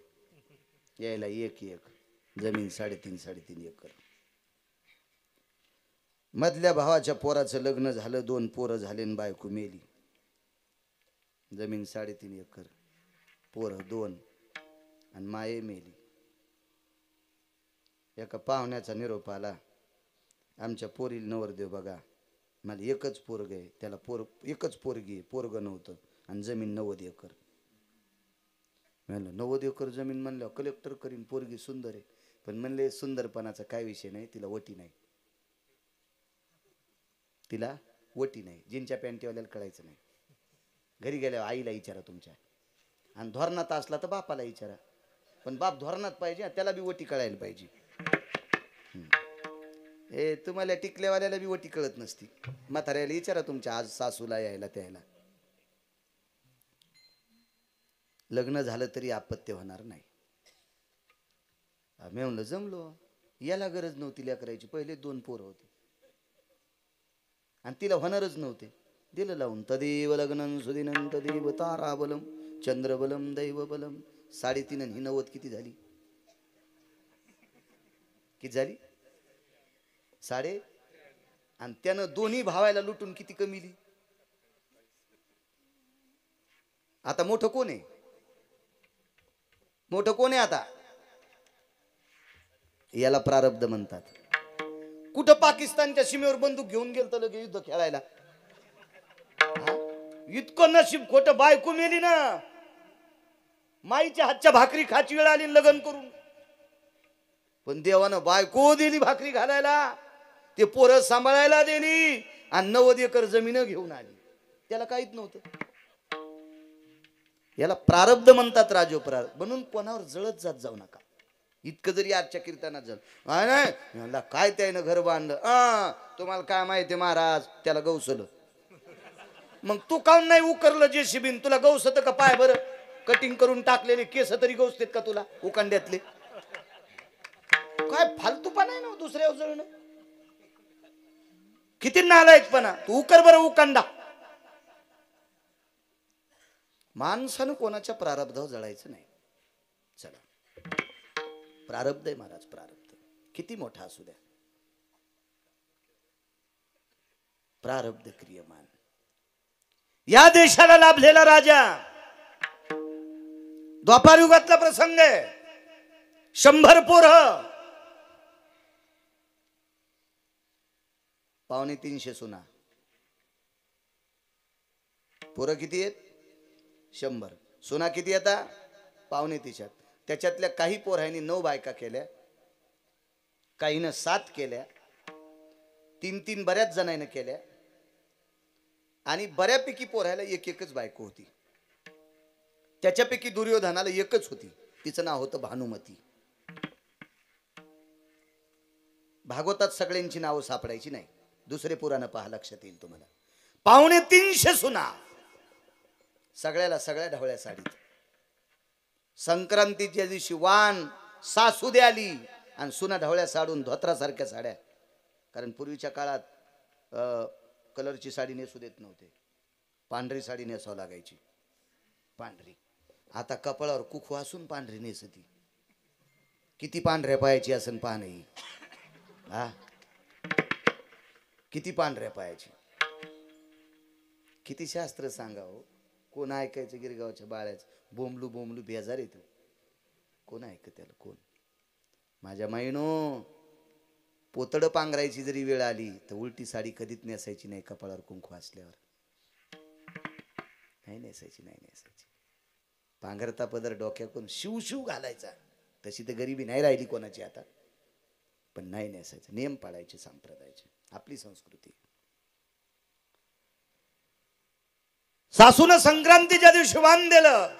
यायला 1 जमीन 3.5 एकर. मधल्या भावाच्या पोराचं लग्न झालं. 2 पोरं झाले आणि बायको मेली. जमीन 3.5 एकर. पोरं 2 आणि माये मेली. एका पाहुण्याचा निरोप आला. आमच्या पोरील नवरदेव बघा. मला एकच पोरग आहे. त्याला एकच पोरगी आहे. पोरग नव्हतं आणि जमीन 90 एकर. म्हणलं 90 एकर जमीन म्हणल्यावर कलेक्टर करीन. पोरगी सुंदर आहे. पण म्हणले सुंदरपणाचा काय विषय नाही. तिला वटी नाही. तिला वटी नाही. जीनच्या पॅन्टीवाल्याला कळायचं नाही. घरी गेल्यावर आईला विचारा तुमच्या. आणि धोरणात असला तर बापाला विचारा. पण बाप धोरणात पाहिजे. त्याला बी वटी कळायला पाहिजे. हे तुम्हाला टिकल्यावाल्याला बी वटी कळत नसती. म्हाताऱ्याला विचारा तुमच्या. आज सासूला यायला त्याला. लग्न झालं तरी आपत्ती होणार नाही. आम्ही म्हणलं जमलो. याला गरज नव्हती लेकरायची. पहिले 2 पोरं होते आणि तिला होणारच नव्हते. दिलं लावून. तदेव लग्नं सुदिनं तदेव ताराबलम चंद्रबलम दैवबलम. 3.5 आणि 90 किती झाली? किती झाली? 3.5. आणि त्यानं दोन्ही भावायला लुटून किती कमीली. आता मोठं कोण आहे? मोठं कोण आहे आता? याला प्रारब्ध म्हणतात. कुठं पाकिस्तानच्या सीमेवर बंदूक घेऊन गेलं तर लगे युद्ध खेळायला. इतकं नशीब खोटं. बायको मेली ना. माईच्या हातच्या भाकरी खाची वेळ आली लग्न करून. पण देवानं बायको दिली भाकरी घालायला. ते पोरं सांभाळायला देणी आणि 90 एकर जमीन घेऊन आली. त्याला काहीच नव्हतं. याला प्रारब्ध म्हणतात राजो, प्रारब्ध. म्हणून कोणावर जळत जात जाऊ नका. इतकं जरी आजच्या कीर्तनात झालं नाही काय त्यानं घर बांधलं, तुम्हाला काय माहिती महाराज, त्याला गौसलं. मग तू काऊन नाही उकरलं जेसीबीन? तुला गौसत का पाय बरं? कटिंग करून टाकलेले केस तरी गौसतेत का तुला उकांड्यातले? काय फालतूपणा आहे ना दुसऱ्या जळणं. किती नालायकपणा. तू उकर बरं उकांडा. माणसानं कोणाच्या प्रारब्धावर जळायचं नाही. चला, प्रारब्ध आहे महाराज, प्रारब्ध किती मोठा असू द्या, प्रारब्ध क्रियमान. या देशाला लाभलेला राजा, द्वापार युगातला प्रसंग आहे. 100 पोरं, 250 सुना. पोरं किती आहेत? 100. सुना किती येतात? 250. त्याच्यातल्या काही पोरांनी 9 बायका केल्या, काहीनं 7 केल्या, 3 बऱ्याच जणांनी केल्या, आणि बऱ्यापैकी पोरायला एकच बायको होती. त्याच्यापैकी दुर्योधनाला एकच होती, तिचं नाव होतं भानुमती. भागवतात सगळ्यांची नावं सापडायची नाही. दुसरे पुराण पहा, लक्षात येईल तुम्हाला. 250 सुना, सगळ्या ढवळ्या साडीत. संक्रांतीच्या दिवशी वाण सासू दे आली आणि सुना ढवळ्या साडून धोत्रासारख्या साड्या. कारण पूर्वीच्या काळात कलरची साडी नेसू देत नव्हते, पांढरी साडी नेसावं लागायची, पांढरी. आता कपाळावर कुखू असून पांढरी नेसती. किती पांढऱ्या पायाची असन पहा नाही, हा किती पांढऱ्या पायाची. किती शास्त्र सांगावं, कोण ऐकायचं? गिरगावच्या बाळ्याचं बोंबलू बोंबलू बेजार येतो. कोण ऐकत त्याला? कोण? माझ्या माईनो, पोतड पांघरायची जरी वेळ आली तर उलटी साडी कधीच नेसायची नाही. कपाळावर कुंकू असल्यावर नाही नेसायची, नाही नेसायची. पांघरता पदर डोक्यातून शिव घालायचा. तशी तर गरिबी नाही राहिली कोणाची आता, पण नाही नेसायचं. नियम पाळायचे, संप्रदायाचे, आपली संस्कृती. सासूनं संक्रांतीच्या दिवशी वाण दिलं.